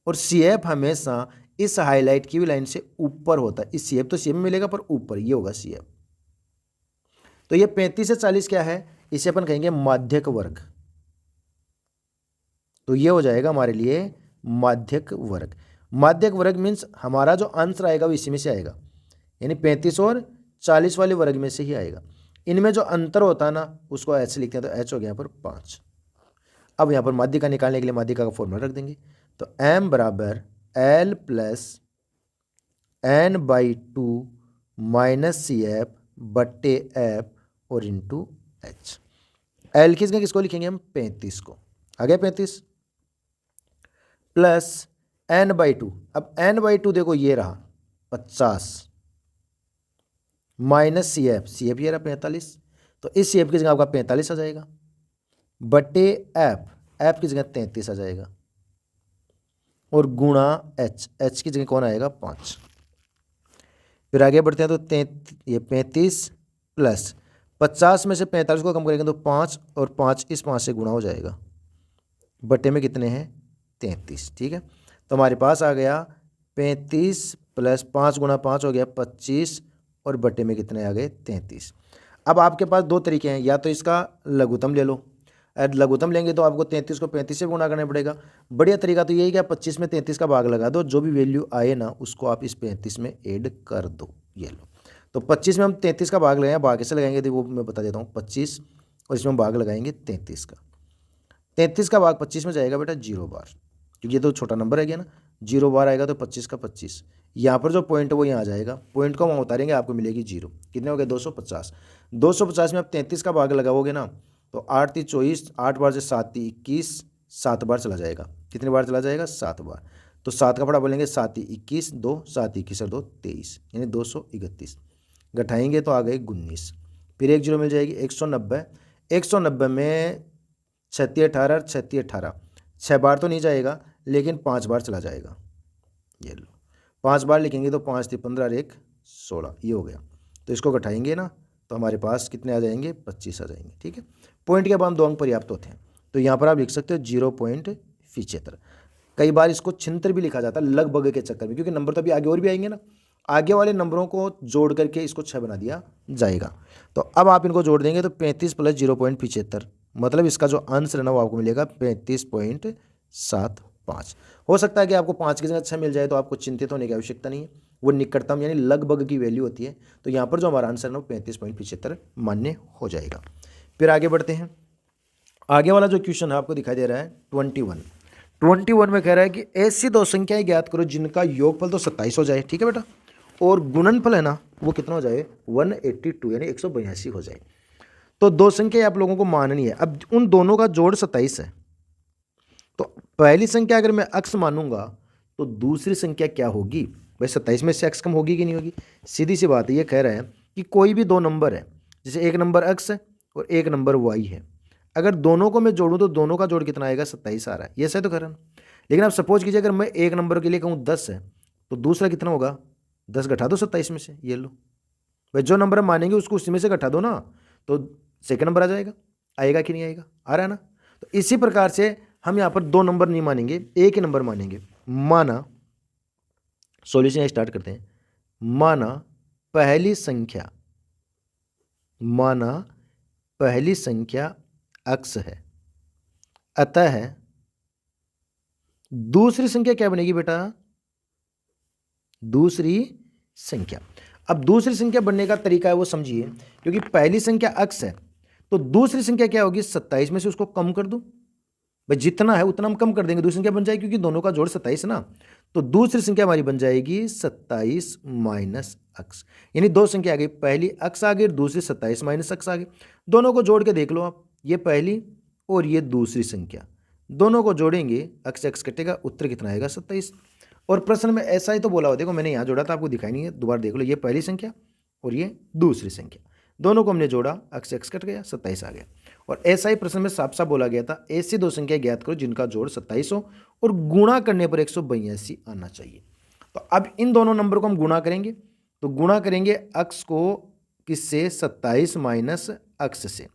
S1: और सी एफ हमेशा इस हाईलाइट की भी लाइन से ऊपर होता है। इस सी एफ तो सी एफ में मिलेगा पर ऊपर, ये होगा सी एफ। तो ये 35 से 40 क्या है, इसे अपन कहेंगे माध्यक वर्ग। तो ये हो जाएगा हमारे लिए माध्यक वर्ग। माध्यक वर्ग मीन्स हमारा जो आंसर आएगा वो इसी में से आएगा, यानी 35 और 40 वाले वर्ग में से ही आएगा। इनमें जो अंतर होता है ना उसको ऐसे लिखते हैं, तो एच हो गया यहाँ पर 5। अब यहाँ पर माध्यिका निकालने के लिए माध्यिका का फॉर्मूला रख देंगे। तो m बराबर l plus n/2 minus C F बट्टे एफ और इंटू एच। एल किस किसको लिखेंगे हम, 35 को, आ गया 35, प्लस n/2। अब n/2 देखो ये रहा 50, माइनस सी एफ ये रहा 45, तो इस सी एफ की जगह आपका 45 आ जाएगा, बटे एफ की जगह 33 आ जाएगा, और गुणा एच की जगह कौन आएगा 5। फिर आगे बढ़ते हैं, तो ये 35 प्लस 50 में से 45 को कम करेंगे तो 5, और 5 इस 5 से गुणा हो जाएगा, बटे में कितने हैं 33। ठीक है, तो हमारे पास आ गया 35 प्लस 5 गुणा 5 हो गया 25, और बटे में कितने आ गए 33। अब आपके पास दो तरीके हैं, या तो इसका लघुत्तम ले लो, लघुत्तम लेंगे तो आपको 33 को 35 से गुणा करना पड़ेगा। बढ़िया तरीका तो यही कि आप 25 में 33 का भाग लगा दो, जो भी वैल्यू आए ना उसको आप इस 35 में ऐड कर दो। ये लो, तो 25 में हम 33 का भाग लगाएंगे, भाग कैसे लगाएंगे तो वो मैं बता देता हूँ। 25 और इसमें हम भाग लगाएंगे 33 का, 33 का भाग 25 में जाएगा बेटा 0 बार, क्योंकि ये तो छोटा नंबर है गया ना, 0 बार आएगा तो 25 का 25, यहाँ पर जो पॉइंट है वो यहाँ आ जाएगा, पॉइंट को हम उतारेंगे आपको मिलेगी 0। कितने हो गए 250। 250 में आप 33 का भाग लगाओगे ना तो 8 3 24, 8 बार से 7 3 21, 7 बार चला जाएगा। कितने बार चला जाएगा 7 बार। तो 7 का पड़ा बोलेंगे 7 21, 2 7 21 और 2 23, यानी 231। घटाएंगे तो आ गए 19, फिर 1 0 मिल जाएगी 190। 190 में 36 18 36 18, 6 बार तो नहीं जाएगा लेकिन 5 बार चला जाएगा। ये लो 5 बार लिखेंगे तो 5 × 15 और 1 16, ये हो गया। तो इसको घटाएंगे ना तो हमारे पास कितने आ जाएंगे, 25 आ जाएंगे। ठीक है, पॉइंट के बाद 2 अंक पर्याप्त होते हैं। तो यहाँ पर आप लिख सकते हो 0.75। कई बार इसको छिंतर भी लिखा जाता है लगभग के चक्कर में, क्योंकि नंबर तो अभी आगे और भी आएंगे ना, आगे वाले नंबरों को जोड़ करके इसको 6 बना दिया जाएगा। तो अब आप इनको जोड़ देंगे तो 35 + 0.75, मतलब इसका जो आंसर है ना वो आपको मिलेगा 35.75। हो सकता है कि आपको 5 की जगह 6 मिल जाए, तो आपको चिंतित होने की आवश्यकता नहीं है, वो निकटतम यानी लगभग की वैल्यू होती है। तो यहाँ पर जो हमारा आंसर है ना वो 35.75 मान्य हो जाएगा। फिर आगे बढ़ते हैं। आगे वाला जो क्वेश्चन है आपको दिखाई दे रहा है 21 में कह रहा है कि ऐसी दो संख्याएं ज्ञात करो जिनका योगफल तो 27 हो जाए, ठीक है बेटा, और गुणनफल है ना वो कितना हो जाए 182 यानी 182 हो जाए। तो दो संख्या आप लोगों को माननी है। अब उन दोनों का जोड़ 27 है, तो पहली संख्या अगर मैं अक्स मानूंगा तो दूसरी संख्या क्या होगी भाई, 27 में से अक्स कम होगी कि नहीं होगी। सीधी सी बात है, ये कह रहा है कि कोई भी दो नंबर है, जैसे एक नंबर अक्स है और एक नंबर वाई है, अगर दोनों को मैं जोड़ूं तो दोनों का जोड़ कितना आएगा 27 आ रहा है, ये सही तो कर रहा हूं। लेकिन आप सपोज कीजिए अगर मैं एक नंबर के लिए कहूँ 10 है तो दूसरा कितना होगा, 10 घटा दो 27 में से, ये लो भाई जो नंबर हम मानेंगे उसको उसी में से घटा दो ना, तो सेकंड नंबर आ जाएगा, आएगा कि नहीं आएगा, आ रहा है ना। तो इसी प्रकार से हम यहाँ पर दो नंबर नहीं मानेंगे, एक ही नंबर मानेंगे। माना, सॉल्यूशन स्टार्ट करते हैं। माना पहली संख्या अक्स है, अतः दूसरी संख्या क्या बनेगी बेटा, दूसरी संख्या। अब दूसरी संख्या बनने का तरीका है वो समझिए, क्योंकि पहली संख्या अक्स है तो दूसरी संख्या क्या होगी, 27 में से उसको कम कर दूं भाई, जितना है उतना हम कम कर देंगे, दूसरी संख्या बन जाएगी, क्योंकि दोनों का जोड़ 27 ना। तो दूसरी संख्या हमारी बन जाएगी 27 माइनस अक्स, यानी दो संख्या आ गई, पहली अक्स आ गई, दूसरी 27 माइनस अक्स आ गई। दोनों को जोड़ के देख लो आप, ये पहली और ये दूसरी संख्या, दोनों को जोड़ेंगे, अक्स अक्स कटेगा, उत्तर कितना आएगा 27। और प्रश्न में ऐसा ही तो बोला हुआ, देखो मैंने यहाँ जोड़ा था, आपको दिखाई नहीं है, दोबारा देख लो, ये पहली संख्या और ये दूसरी संख्या, दोनों को हमने जोड़ा, अक्स अक्स कट गया, 27 आ गया। और ऐसा ही प्रश्न में साफ साफ बोला गया था, ऐसी दो संख्या ज्ञात करो जिनका जोड़ 27 हो और गुणा करने पर 182 आना चाहिए। तो अब इन दोनों नंबर को हम गुणा करेंगे, तो गुणा करेंगे अक्स को किससे, 27 माइनस अक्स से,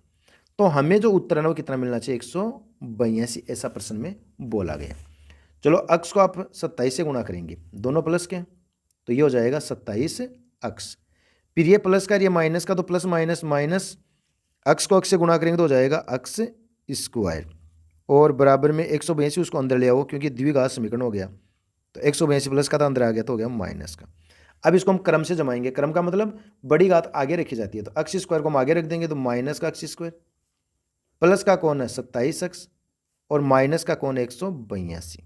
S1: तो हमें जो उत्तर है ना वो कितना मिलना चाहिए, 182, ऐसा प्रश्न में बोला गया। चलो अक्स को आप 27 से गुणा करेंगे, दोनों प्लस के, तो ये हो जाएगा 27 अक्स, फिर ये प्लस का ये माइनस का, तो प्लस माइनस माइनस, अक्स को अक्स से गुणा करेंगे तो हो जाएगा अक्स स्क्वायर, और बराबर में 182 उसको अंदर ले आओ क्योंकि द्विघात समीकरण हो गया, तो 182 प्लस का तो अंदर आ गया तो हो गया माइनस का। अब इसको हम क्रम से जमाएंगे, क्रम का मतलब बड़ी घात आगे रखी जाती है, तो अक्स स्क्वायर को हम आगे रख देंगे तो माइनस का अक्स स्क्वायर, प्लस का कौन है 27 अक्स और माइनस का कौन है 182।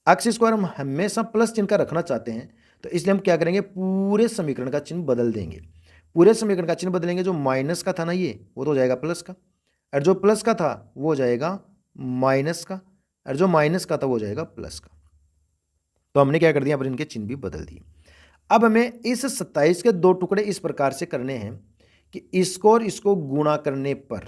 S1: अक्स स्क्वायर हम हमेशा प्लस चिन्ह का रखना चाहते हैं, तो इसलिए हम क्या करेंगे, पूरे समीकरण का चिन्ह बदल देंगे। पूरे समीकरण का चिन्ह बदलेंगे, जो माइनस का था ना ये, वो तो हो जाएगा प्लस का, और जो प्लस का था वो हो जाएगा माइनस का, और जो माइनस का था वो हो जाएगा प्लस का। तो हमने क्या कर दिया, पर इनके चिन्ह भी बदल दिए। अब हमें इस 27 के दो टुकड़े इस प्रकार से करने हैं कि इसको और इसको गुणा करने पर,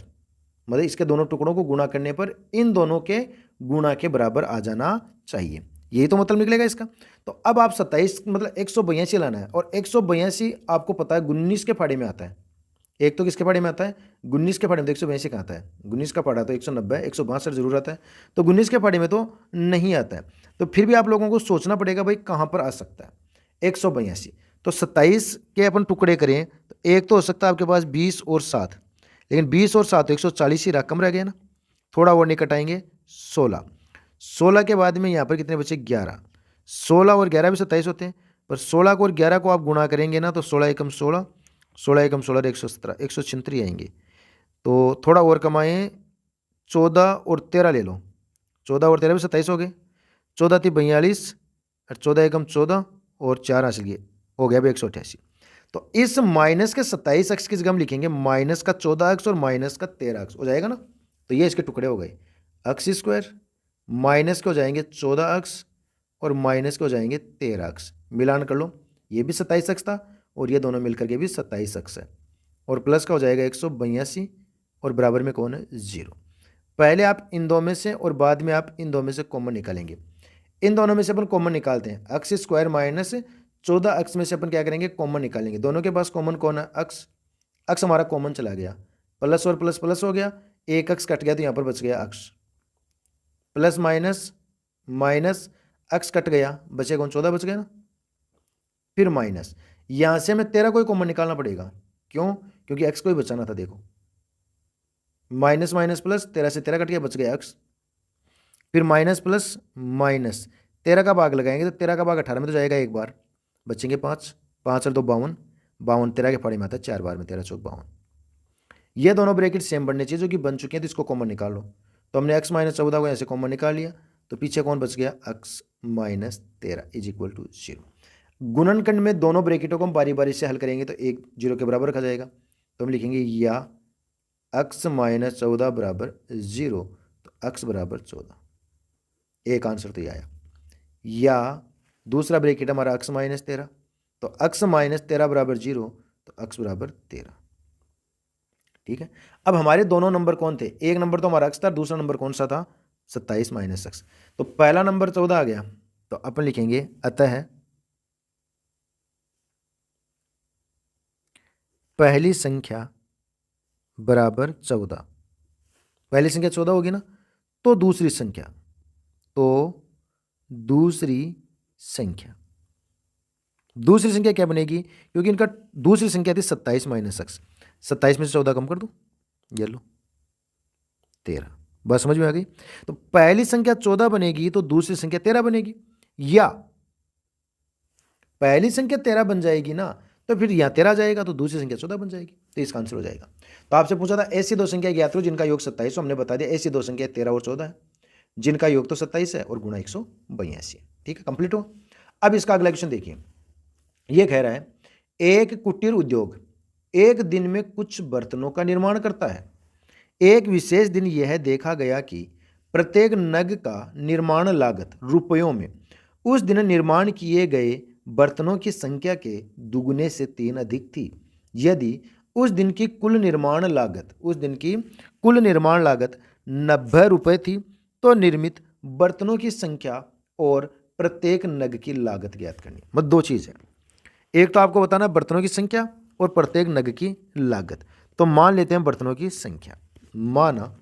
S1: मतलब इसके दोनों टुकड़ों को गुणा करने पर इन दोनों के गुणा के बराबर आ जाना चाहिए, यही तो मतलब निकलेगा इसका। तो अब आप 27 मतलब 182 लाना है, और 182 आपको पता है 19 के फाड़े में आता है। एक तो किसके फाड़े में आता है, 19 के फाड़े में, तो 182 कहाँ आता है, 19 का फाड़ा तो 190, 162 जरूर आता है, तो 19 के फाड़े में तो नहीं आता है। तो फिर भी आप लोगों को सोचना पड़ेगा भाई कहाँ पर आ सकता है 182। तो 27 के अपन टुकड़े करें तो एक तो हो सकता है आपके पास 20 और 7, लेकिन 20 और 7 140 ही रकम रह गया ना, थोड़ा और नहीं कटाएंगे, 16 के बाद में यहाँ पर कितने बचे 11, 16 और 11 भी 27 होते हैं, पर 16 को और 11 को आप गुणा करेंगे ना तो 16 एकम 16, 16 एकम 16, 117, 136 आएंगे। तो थोड़ा और कमाएँ, 14 और 13 ले लो, 14 और 13 भी 27 हो गए, 14 थी 42 और 14 एकम 14 और 4 हासिल किए, हो गया भाई 188। तो इस माइनस के 27 अक्स की जगह हम लिखेंगे माइनस का 14 अक्स और माइनस का 13 अक्स, हो जाएगा ना। तो ये इसके टुकड़े हो गए, अक्स स्क्वायर माइनस के हो जाएंगे 14 अक्स और माइनस के हो जाएंगे 13 अक्स, मिलान कर लो, ये भी 27 अक्स था और ये दोनों मिलकर के भी 27 अक्स है, और प्लस का हो जाएगा 182 और बराबर में कौन है 0। पहले आप इन दो में से और बाद में आप इन दो में से कॉमन निकालेंगे। इन दोनों में से अपन कॉमन निकालते हैं, एक्स स्क्वायर माइनस 14 एक्स में से अपन क्या करेंगे, कॉमन निकालेंगे। दोनों के पास कॉमन कौन है, एक्स। एक्स हमारा कॉमन चला गया, प्लस और प्लस प्लस हो गया, एक एक्स कट गया तो यहाँ पर बच गया x, plus minus minus x cut गया, बचे कौन, 14 बच गया ना। फिर माइनस, यहाँ से हमें 13 को ही कॉमन निकालना पड़ेगा, क्यों, क्योंकि एक्स को ही बचाना था। देखो माइनस माइनस प्लस, 13 से 13 कट गया, बच गया एक्स। फिर माइनस प्लस माइनस, 13 का भाग लगाएंगे तो 13 का भाग 18 में तो जाएगा एक बार, बचेंगे 5, 5 और 2 52, 52 13 के फाड़े में आता है 4 बार में, 13 चौक 52। ये दोनों ब्रैकेट सेम बनने चाहिए जो कि बन चुके हैं, तो इसको कॉमन निकाल लो। तो हमने x माइनस 14 को ऐसे कॉमन निकाल लिया, तो पीछे कौन बच गया, x minus 13 is equal to 0। गुणनखंड में दोनों ब्रैकेटों को हम बारी बारी से हल करेंगे तो एक 0 के बराबर रखा जाएगा, तो हम लिखेंगे या x माइनस 14 बराबर 0, तो x बराबर 14, एक आंसर तो ये आया। या दूसरा ब्रैकेट हमारा x माइनस 13, तो x माइनस 13 बराबर 0, तो x बराबर 13। ठीक है, अब हमारे दोनों नंबर कौन थे, एक नंबर तो हमारा x था, दूसरा नंबर कौन सा था, 27 माइनस x। तो पहला नंबर 14 आ गया, तो अपन लिखेंगे अतः पहली संख्या बराबर 14। पहली संख्या 14 होगी ना, तो दूसरी संख्या, दूसरी संख्या क्या बनेगी, क्योंकि इनका दूसरी संख्या थी 27 माइनस एक्स, 27 में से 14 कम कर दो, ये लो 13। बस समझ में आ गई। तो पहली संख्या 14 बनेगी तो दूसरी संख्या 13 बनेगी, या पहली संख्या 13 बन जाएगी ना, तो फिर यहाँ 13 आ जाएगा, तो दूसरी संख्या 14 बन जाएगी, तो इसका आंसर हो जाएगा। तो आपसे पूछा था ऐसी दो संख्या ज्ञात करो जिनका योग 27, हमने बता दिया ऐसी दो संख्या 13 और 14 है, जिनका योग तो 27 है और गुणा 182 है। ठीक है, कंप्लीट हो। अब इसका अगला क्वेश्चन देखिए, ये कह रहा है एक कुटीर उद्योग एक दिन में कुछ बर्तनों का निर्माण करता है। एक विशेष दिन यह देखा गया कि प्रत्येक नग का निर्माण लागत रुपयों में उस दिन निर्माण किए गए बर्तनों की संख्या के दुगने से 3 अधिक थी। यदि उस दिन की कुल निर्माण लागत 90 रुपये थी, तो निर्मित बर्तनों की संख्या और प्रत्येक नग की लागत ज्ञात करनी। मतलब दो चीज़ है, एक तो आपको बताना बर्तनों की संख्या और प्रत्येक नग की लागत। तो मान लेते हैं बर्तनों की संख्या, माना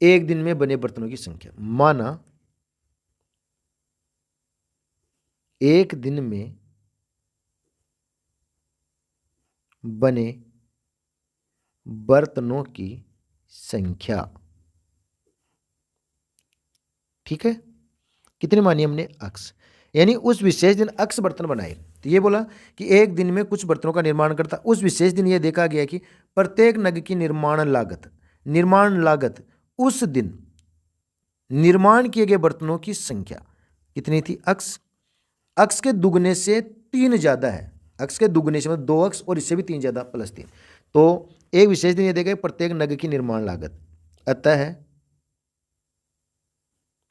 S1: एक दिन में बने बर्तनों की संख्या, माना एक दिन में बने बर्तनों की संख्या, ठीक है, कितनी मानी हमने, x, यानी उस विशेष दिन x बर्तन बनाए। तो ये बोला कि एक दिन में कुछ बर्तनों का निर्माण करता, उस विशेष दिन ये देखा गया कि प्रत्येक नग की निर्माण लागत उस दिन निर्माण किए गए बर्तनों की संख्या कितनी थी, x के दुगने से 3 ज़्यादा है, x के दुगने से मतलब 2x और इससे भी 3 ज़्यादा प्लस 3। तो एक विशेष दिन ये देखा प्रत्येक नग की निर्माण लागत, अतः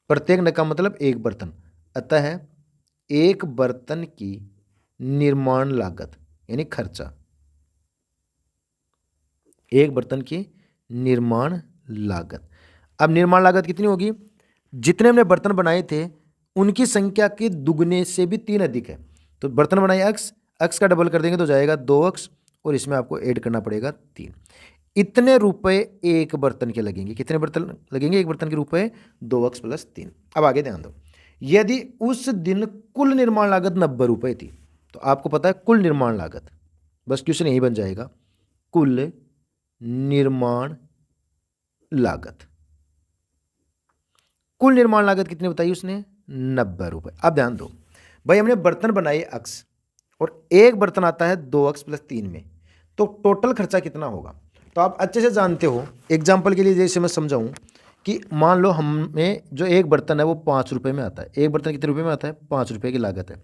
S1: प्रत्येक नग का मतलब एक बर्तन, अतः एक बर्तन की निर्माण लागत यानी खर्चा, एक बर्तन की निर्माण लागत। अब निर्माण लागत कितनी होगी, जितने हमने बर्तन बनाए थे उनकी संख्या के दुगने से भी 3 अधिक है। तो बर्तन बनाए x का डबल कर देंगे तो जाएगा 2x और इसमें आपको ऐड करना पड़ेगा 3। इतने रुपए एक बर्तन के लगेंगे, कितने बर्तन लगेंगे एक बर्तन के रुपए, 2x प्लस 3। अब आगे ध्यान दो, यदि उस दिन कुल निर्माण लागत 90 रुपये थी, तो आपको पता है कुल निर्माण लागत, बस क्वेश्चन यही बन जाएगा, कुल निर्माण लागत। कुल निर्माण लागत कितनी बताई उसने, 90 रुपये। अब ध्यान दो भाई, हमने बर्तन बनाए x और एक बर्तन आता है 2x प्लस 3 में, तो टोटल खर्चा कितना होगा। तो आप अच्छे से जानते हो, एग्जाम्पल के लिए जैसे मैं समझाऊं कि मान लो हमें जो एक बर्तन है वो 5 रुपये में आता है, एक बर्तन कितने रुपये में आता है, 5 रुपये की लागत है,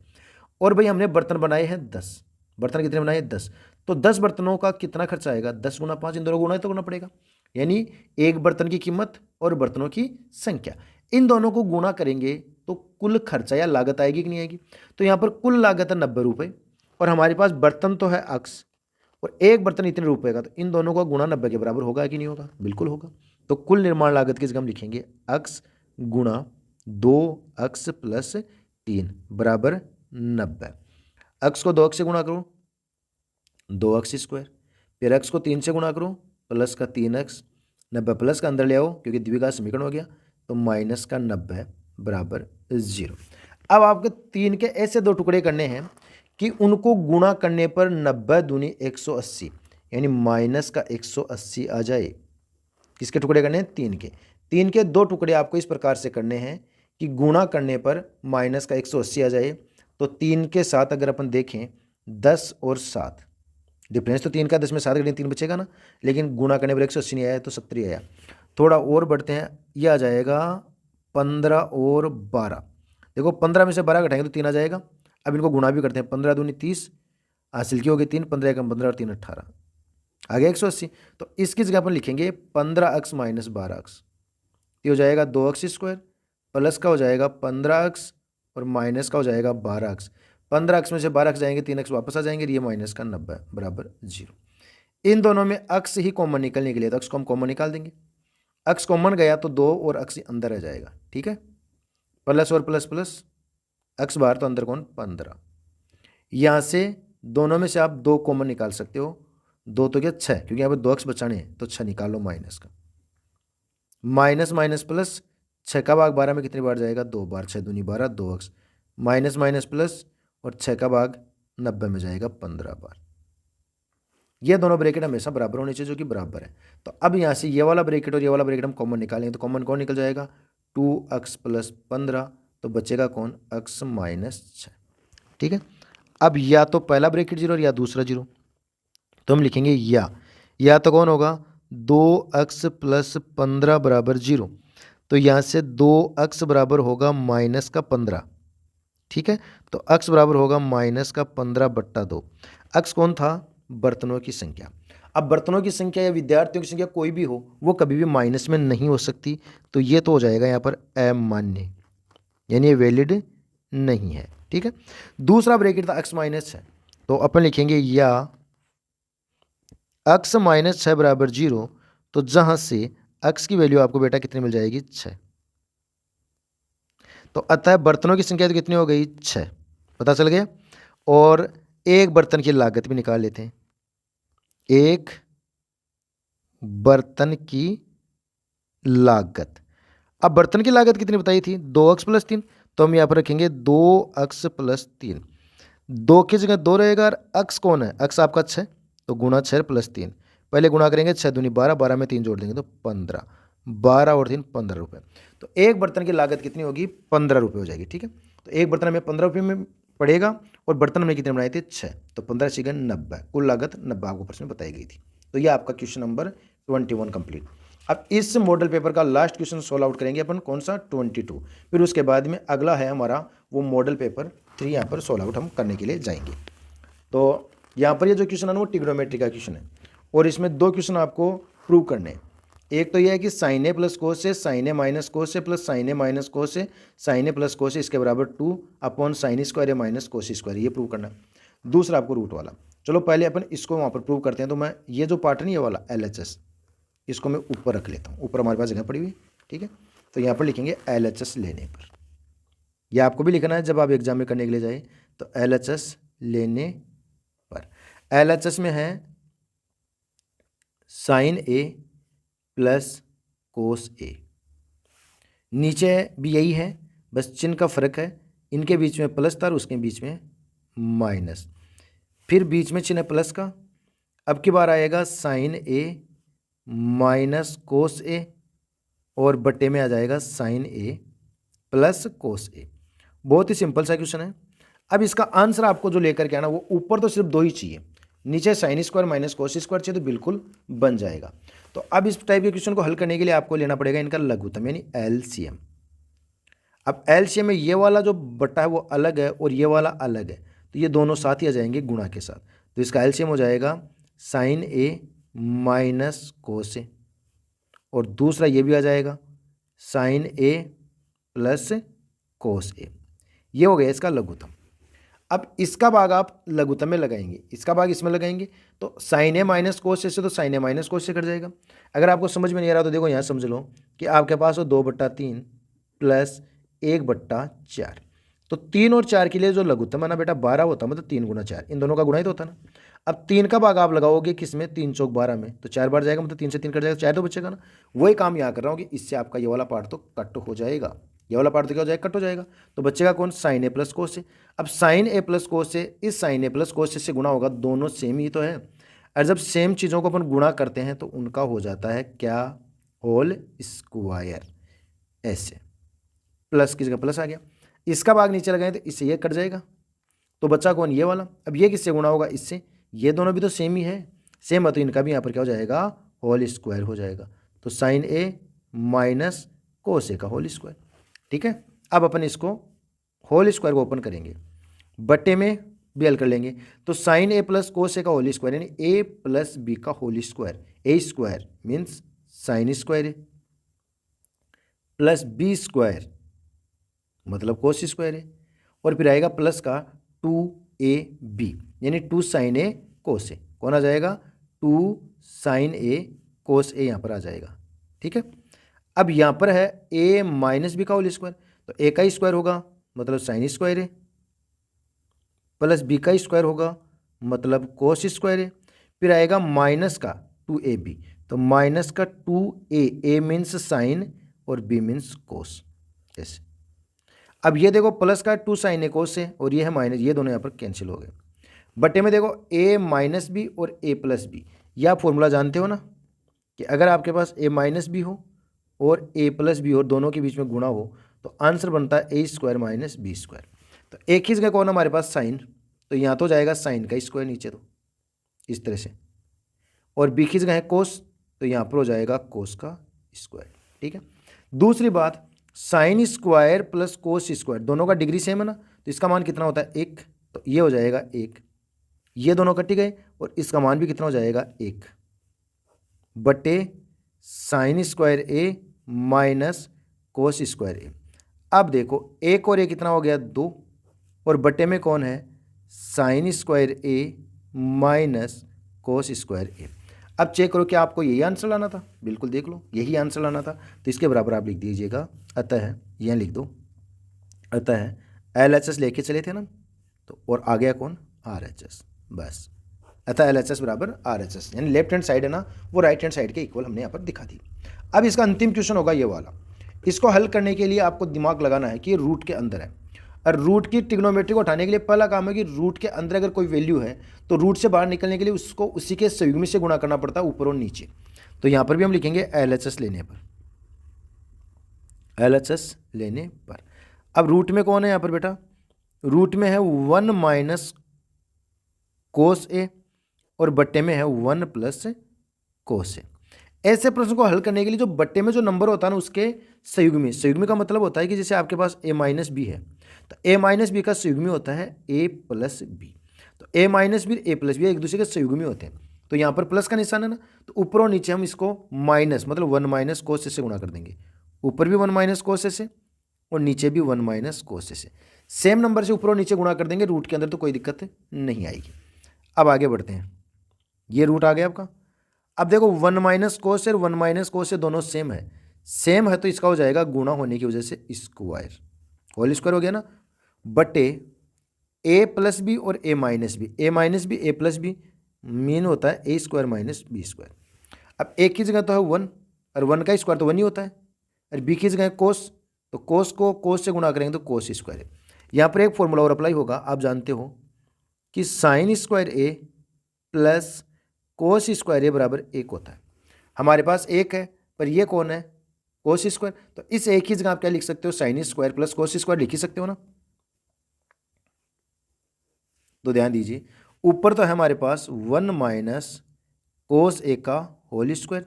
S1: और भाई हमने बर्तन बनाए हैं 10, बर्तन कितने बनाए 10, तो 10 बर्तनों का कितना खर्चा आएगा, 10 गुना 5, इन दोनों गुना तो करना पड़ेगा, यानी एक बर्तन की कीमत और बर्तनों की संख्या, इन दोनों को गुणा करेंगे तो कुल खर्चा या लागत आएगी कि नहीं आएगी। तो यहाँ पर कुल लागत है 90 रुपये और हमारे पास बर्तन तो है x और एक बर्तन इतने रुपए का, तो इन दोनों का गुणा 90 के बराबर होगा कि नहीं होगा? बिल्कुल होगा। तो कुल निर्माण लागत की जगह हम लिखेंगे x गुणा 2x प्लस 3 बराबर 90। x को 2x से गुणा करो 2x स्क्वायर, फिर x को 3 से गुणा करो प्लस का 3x, 90 प्लस का अंदर ले आओ क्योंकि द्विघात समीकरण हो गया, तो माइनस का 90 बराबर 0। अब आपके 3 के ऐसे दो टुकड़े करने हैं कि उनको गुणा करने पर 90 दूनी 180 यानी माइनस का 180 आ जाए। किसके टुकड़े करने हैं? 3 के। 3 के दो टुकड़े आपको इस प्रकार से करने हैं कि गुणा करने पर माइनस का 180 आ जाए। तो 3 के साथ अगर अपन देखें 10 और 7, डिफरेंस तो 3 का 10 में 7 घटाएं 3 बचेगा ना, लेकिन गुणा करने पर 180 नहीं आया तो 70 आया। थोड़ा और बढ़ते हैं, यह आ जाएगा 15 और 12। देखो 15 में से 12 घटाएंगे तो 3 आ जाएगा। अब इनको गुणा भी करते हैं, 15 दूनी 30, हासिल की होगी 3, 15 एकम 15 और 3 18, आ गया 180। तो इसकी जगह अपन लिखेंगे 15x माइनस 12x, ये हो जाएगा 2x स्क्वायर, प्लस का हो जाएगा 15x और माइनस का हो जाएगा 12x। 15x में से 12x जाएंगे 3x वापस आ जाएंगे, ये माइनस का 90 बराबर 0। इन दोनों में x ही कॉमन निकलने के लिए तो x को हम कॉमन निकाल देंगे। x कॉमन गया तो 2 और x अंदर आ जाएगा, ठीक है, प्लस और प्लस प्लस, x बाहर तो अंदर कौन 15। यहाँ से दोनों में से आप 2 कॉमन निकाल सकते हो, 2 तो क्या 6, क्योंकि यहाँ पर 2x बचाने हैं तो 6 निकालो माइनस का, माइनस माइनस प्लस, 6 का भाग 12 में कितनी बार जाएगा? 2 बार, 6 दूनी 12 2x, माइनस माइनस प्लस और 6 का भाग 90 में जाएगा 15 बार। ये दोनों ब्रैकेट हमेशा बराबर होने चाहिए जो कि बराबर है। तो अब यहाँ से ये वाला ब्रैकेट और ये वाला ब्रैकेट हम कॉमन निकालेंगे तो कॉमन कौन निकल जाएगा? 2x प्लस 15, तो बचेगा कौन? x माइनस 6, ठीक है। अब या तो पहला ब्रैकेट 0 और या दूसरा 0, तो हम लिखेंगे या तो कौन होगा? 2x प्लस 15 बराबर 0, तो यहाँ से 2x बराबर होगा माइनस का 15, ठीक है। तो x बराबर होगा माइनस का 15 बट्टा 2। x कौन था? बर्तनों की संख्या। अब बर्तनों की संख्या या विद्यार्थियों की संख्या कोई भी हो वो कभी भी माइनस में नहीं हो सकती, तो ये तो हो जाएगा यहाँ पर अमान्य, यानी ये वैलिड नहीं है, ठीक है। दूसरा ब्रैकेट था x माइनस 6, तो अपन लिखेंगे या x माइनस 6 बराबर 0, तो जहां से x की वैल्यू आपको बेटा कितनी मिल जाएगी? 6। तो अतः बर्तनों की संख्या तो कितनी हो गई? 6, पता चल गया। और एक बर्तन की लागत भी निकाल लेते हैं। एक बर्तन की लागत, अब बर्तन की लागत कितनी बताई थी? 2x प्लस 3, तो हम यहाँ पर रखेंगे 2x प्लस 3, 2 की जगह 2 रहेगा और x कौन है? x आपका 6, तो गुणा 6 प्लस 3, पहले गुणा करेंगे 6 दूनी 12, 12 में 3 जोड़ देंगे तो 15, 12 और 3 15 रुपये। तो एक बर्तन की लागत कितनी होगी? 15 रुपये हो जाएगी, ठीक है। तो एक बर्तन हमें 15 रुपये में पड़ेगा और बर्तन हमने कितने बनाए थे? 6, तो 15 6 90, कुल लागत 90 आपको प्रश्न में बताई गई थी। तो ये आपका क्वेश्चन नंबर 21 कंप्लीट। अब इस मॉडल पेपर का लास्ट क्वेश्चन सोल्व आउट करेंगे अपन, कौन सा? 22। फिर उसके बाद में अगला है हमारा वो मॉडल पेपर 3, यहाँ पर सोल्व आउट हम करने के लिए जाएंगे। तो यहाँ पर ये जो क्वेश्चन है वो ट्रिग्नोमेट्री का क्वेश्चन है और इसमें 2 क्वेश्चन आपको प्रूव करने हैं। एक तो यह है कि साइन ए प्लस कोस से, साइन ए माइनस कोस से प्लस साइन ए माइनस कोस से, साइन ए प्लस कोस से इसके बराबर 2 अपॉन साइन स्क्वायर ए माइनस कोस स्क्वायर, ये प्रूव करना है। दूसरा आपको रूट वाला, चलो पहले अपन इसको वहाँ पर प्रूव करते हैं। तो मैं ये जो पार्ट नहीं है वाला LHS, इसको मैं ऊपर रख लेता हूँ, ऊपर हमारे पास जगह पड़ी हुई, ठीक है। तो यहाँ पर लिखेंगे LHS लेने पर, यह आपको भी लिखना है जब आप एग्जाम में करने के लिए जाए, तो LHS लेने पर LHS में है साइन ए प्लस कोस ए, नीचे भी यही है, बस चिन्ह का फर्क है, इनके बीच में प्लस था और उसके बीच में माइनस, फिर बीच में चिन्ह प्लस का। अब की बार आएगा साइन ए माइनस कोस ए और बट्टे में आ जाएगा साइन ए प्लस कोस ए। बहुत ही सिंपल सा क्वेश्चन है। अब इसका आंसर आपको जो लेकर के आना वो ऊपर तो सिर्फ 2 ही चाहिए, नीचे sine square minus cos square चाहिए तो बिल्कुल बन जाएगा। तो अब इस टाइप के क्वेश्चन को हल करने के लिए आपको लेना पड़ेगा इनका लघुत्तम यानी LCM। अब LCM में ये वाला जो बट्टा है वो अलग है और ये वाला अलग है, तो ये दोनों साथ ही आ जाएंगे गुणा के साथ, तो इसका LCM हो जाएगा साइन ए माइनस कोस ए और दूसरा ये भी आ जाएगा साइन ए प्लस कोस ए, ये हो गया इसका लघुत्तम। अब इसका भाग आप लघुत्तम में लगाएंगे, इसका भाग इसमें लगाएंगे, तो साइन ए माइनस कोस ए से तो साइन ए माइनस कोस से कट जाएगा। अगर आपको समझ में नहीं आ रहा तो देखो यहाँ समझ लो कि आपके पास हो 2/3 प्लस 1/4। तो 3 और 4 के लिए जो लघुत्तम है ना बेटा 12 होता, मतलब 3 गुना 4, इन दोनों का गुणा ही तो होता ना। अब 3 का भाग आप लगाओगे किस में, 3 चौक 12 में, तो 4 बार जाएगा, मतलब 3 से 3 कट जाएगा, 4 तो बचेगा ना। वही काम यहाँ कर रहा हूँ कि इससे आपका ये वाला पार्ट तो कट हो जाएगा, ये वाला पार्ट तो क्या हो जाएगा, कट हो जाएगा। तो बचेगा कौन, साइन ए प्लस कोस से। अब साइन ए प्लस कोस से इस साइन ए प्लस कोस से गुणा होगा, दोनों सेम ही तो है। और जब सेम चीज़ों को अपन गुणा करते हैं तो उनका हो जाता है क्या, होल स्क्वायर। ऐसे प्लस की जगह प्लस आ गया, इसका भाग नीचे लगाए तो इससे ये कट जाएगा, तो बच्चा कौन, ये वाला। अब ये किससे गुणा होगा, इससे। ये दोनों भी तो सेम ही है, सेम है, तो इनका भी यहाँ पर क्या हो जाएगा, होल स्क्वायर हो जाएगा। तो साइन ए माइनस कोस ए का होल स्क्वायर। ठीक है, अब अपन इसको होल स्क्वायर को ओपन करेंगे, बट्टे में भी हल कर लेंगे। तो साइन ए प्लस कोस ए का होल स्क्वायर यानी ए प्लस बी का होल स्क्वायर। ए स्क्वायर मीन्स साइन स्क्वायर है, प्लस बी स्क्वायर मतलब कोस स्क्वायर है, और फिर आएगा प्लस का 2ab यानी 2 साइन ए कोस ए। कौन आ जाएगा, 2 साइन ए कोस ए यहाँ पर आ जाएगा। ठीक है, अब यहाँ पर है a माइनस बी का होल स्क्वायर, तो a का स्क्वायर होगा मतलब साइन स्क्वायर है, प्लस b का स्क्वायर होगा मतलब कोस स्क्वायर है, फिर आएगा माइनस का 2ab, तो माइनस का 2a, a मीन्स साइन और b मीन्स कोस। ऐसे अब ये देखो प्लस का 2 साइन ए कोस है और ये है माइनस, ये दोनों यहाँ पर कैंसिल हो गए। बटे में देखो a माइनस बी और a प्लस बी, यह आप फॉर्मूला जानते हो ना कि अगर आपके पास a माइनस बी हो और a प्लस बी और दोनों के बीच में गुणा हो तो आंसर बनता है a square minus B square. तो एक ही जगह कौन हमारे पास साइन, तो यहाँ तो जाएगा साइन का स्क्वायर नीचे, तो इस तरह से, और बी की जगह है कोस, तो यहाँ पर हो जाएगा कोस का स्क्वायर। ठीक है, दूसरी बात, sine square plus cos square दोनों का डिग्री सेम है ना, तो इसका मान कितना होता है 1, तो ये हो जाएगा 1, ये दोनों कट गए और इसका मान भी कितना हो जाएगा 1 बटे साइन स्क्वायर ए माइनस कोस स्क्वायर ए। अब देखो 1 और 1 कितना हो गया 2, और बटे में कौन है साइन स्क्वायर ए माइनस कोस स्क्वायर ए। अब चेक करो क्या आपको यही आंसर लाना था, बिल्कुल देख लो यही आंसर लाना था, तो इसके बराबर आप लिख दीजिएगा, अतः यहाँ लिख दो, अतः LHS लेके चले थे ना, तो और आ गया कौन RHS, बस। अतः LHS बराबर RHS, यानी लेफ्ट हैंड साइड है ना वो राइट हैंड साइड के इक्वल हमने यहाँ पर दिखा दी। अब इसका अंतिम क्वेश्चन होगा ये वाला, इसको हल करने के लिए आपको दिमाग लगाना है कि ये रूट के अंदर है, और रूट की ट्रिग्नोमेट्री को उठाने के लिए पहला काम है कि रूट के अंदर अगर कोई वैल्यू है तो रूट से बाहर निकलने के लिए उसको उसी के संयुग्मी से गुणा करना पड़ता है ऊपर और नीचे। तो यहाँ पर भी हम लिखेंगे LHS लेने पर, LHS लेने पर। अब रूट में कौन है यहाँ पर बेटा, रूट में है 1 माइनस कोस ए और बट्टे में है 1 प्लस कोस ए। ऐसे प्रश्न को हल करने के लिए जो बट्टे में जो नंबर होता है ना उसके संयुग्मी, संयुग्मी का मतलब होता है कि जैसे आपके पास a माइनस बी है तो a माइनस बी का संयुग्मी होता है a प्लस बी, तो a minus B a plus B एक दूसरे के संयुग्मी होते हैं। तो यहाँ पर प्लस का निशान है ना, तो ऊपर और नीचे हम इसको माइनस मतलब 1 माइनस कोस ए से गुणा कर देंगे, ऊपर भी 1 माइनस कोस ए से और नीचे भी 1 माइनस कोस ए से, सेम नंबर से ऊपर और नीचे गुणा कर देंगे रूट के अंदर, तो कोई दिक्कत नहीं आएगी। अब आगे बढ़ते हैं, ये रूट आ गया आपका। अब देखो 1 माइनस कोस और 1 माइनस कोस से दोनों सेम है, सेम है तो इसका हो जाएगा गुणा होने की वजह से स्क्वायर, होल स्क्वायर हो गया ना, बटे a प्लस बी और a minus B, a minus B a plus B mean होता है a square minus B square. अब a की जगह तो है 1 और 1 का स्क्वायर तो 1 ही होता है, और b की जगह है कोस, तो कोस को कोस से गुणा करेंगे तो कोस स्क्वायर है। यहाँ पर एक फॉर्मूला और अप्लाई होगा, आप जानते हो कि साइन स्क्वायर ए प्लस कोस स्क्वायर ए बराबर 1 होता है। हमारे पास 1 है पर ये कौन है कोस स्क्वायर, तो इस एक ही जगह आप क्या लिख सकते हो sine square plus cos square लिख ही सकते हो ना। तो ध्यान दीजिए ऊपर तो है हमारे पास 1 माइनस कोस ए का होल स्क्वायर,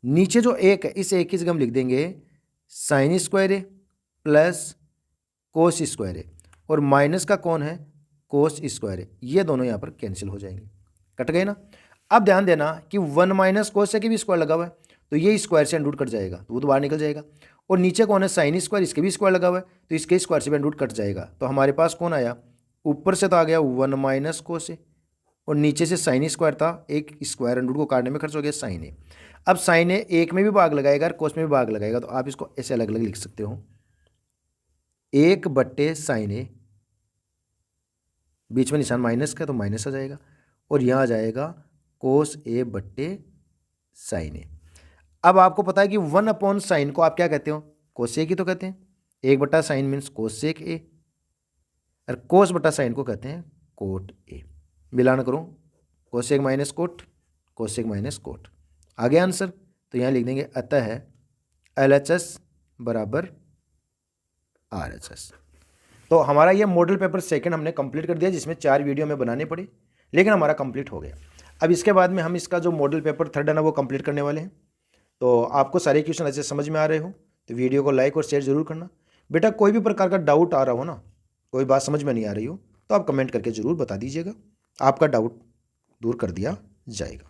S1: नीचे जो 1 है इस एक की जगह हम लिख देंगे साइन स्क्वायर ए प्लस कोस स्क्वायर ए, और माइनस का कौन है कोस स्क्वायर ए, ये दोनों यहाँ पर कैंसिल हो जाएंगे, कट गए ना। अब ध्यान देना कि 1 माइनस कोस ए की भी स्क्वायर लगा हुआ है, तो ये स्क्वायर से रूट कट जाएगा तो वो तो बाहर निकल जाएगा, और नीचे कौन है साइन स्क्वायर, इसके भी स्क्वायर लगा हुआ है तो इसके स्क्वायर से भी रूट कट जाएगा। तो हमारे पास कौन आया ऊपर से तो आ गया 1 माइनस कोस ए, और नीचे से साइन स्क्वायर था, एक स्क्वायर रूट को काटने में खर्च हो गया साइन ए। अब साइन ए एक में भी भाग लगाएगा और कोस में भी भाग लगाएगा, तो आप इसको ऐसे अलग अलग लिख सकते हो, 1/साइन ए, बीच में निशान माइनस का तो माइनस आ जाएगा, और यहाँ आ जाएगा कोस A/साइन ए। अब आपको पता है कि 1/साइन को आप क्या कहते हो, कोसेक ही तो कहते हैं। 1/साइन मीन्स कोसेक ए, और कोस/साइन को कहते हैं कोट ए। मिलान करो, cosec minus cot, cosec minus cot, आ गया आंसर। तो यहाँ लिख देंगे अतः LHS बराबर RHS। तो हमारा ये मॉडल पेपर सेकंड हमने कंप्लीट कर दिया, जिसमें 4 वीडियो हमें बनाने पड़े, लेकिन हमारा कंप्लीट हो गया। अब इसके बाद में हम इसका जो मॉडल पेपर थर्ड है ना वो कंप्लीट करने वाले हैं। तो आपको सारे क्वेश्चन अच्छे समझ में आ रहे हो तो वीडियो को लाइक और शेयर जरूर करना। बेटा कोई भी प्रकार का डाउट आ रहा हो ना, कोई बात समझ में नहीं आ रही हो, तो आप कमेंट करके ज़रूर बता दीजिएगा, आपका डाउट दूर कर दिया जाएगा।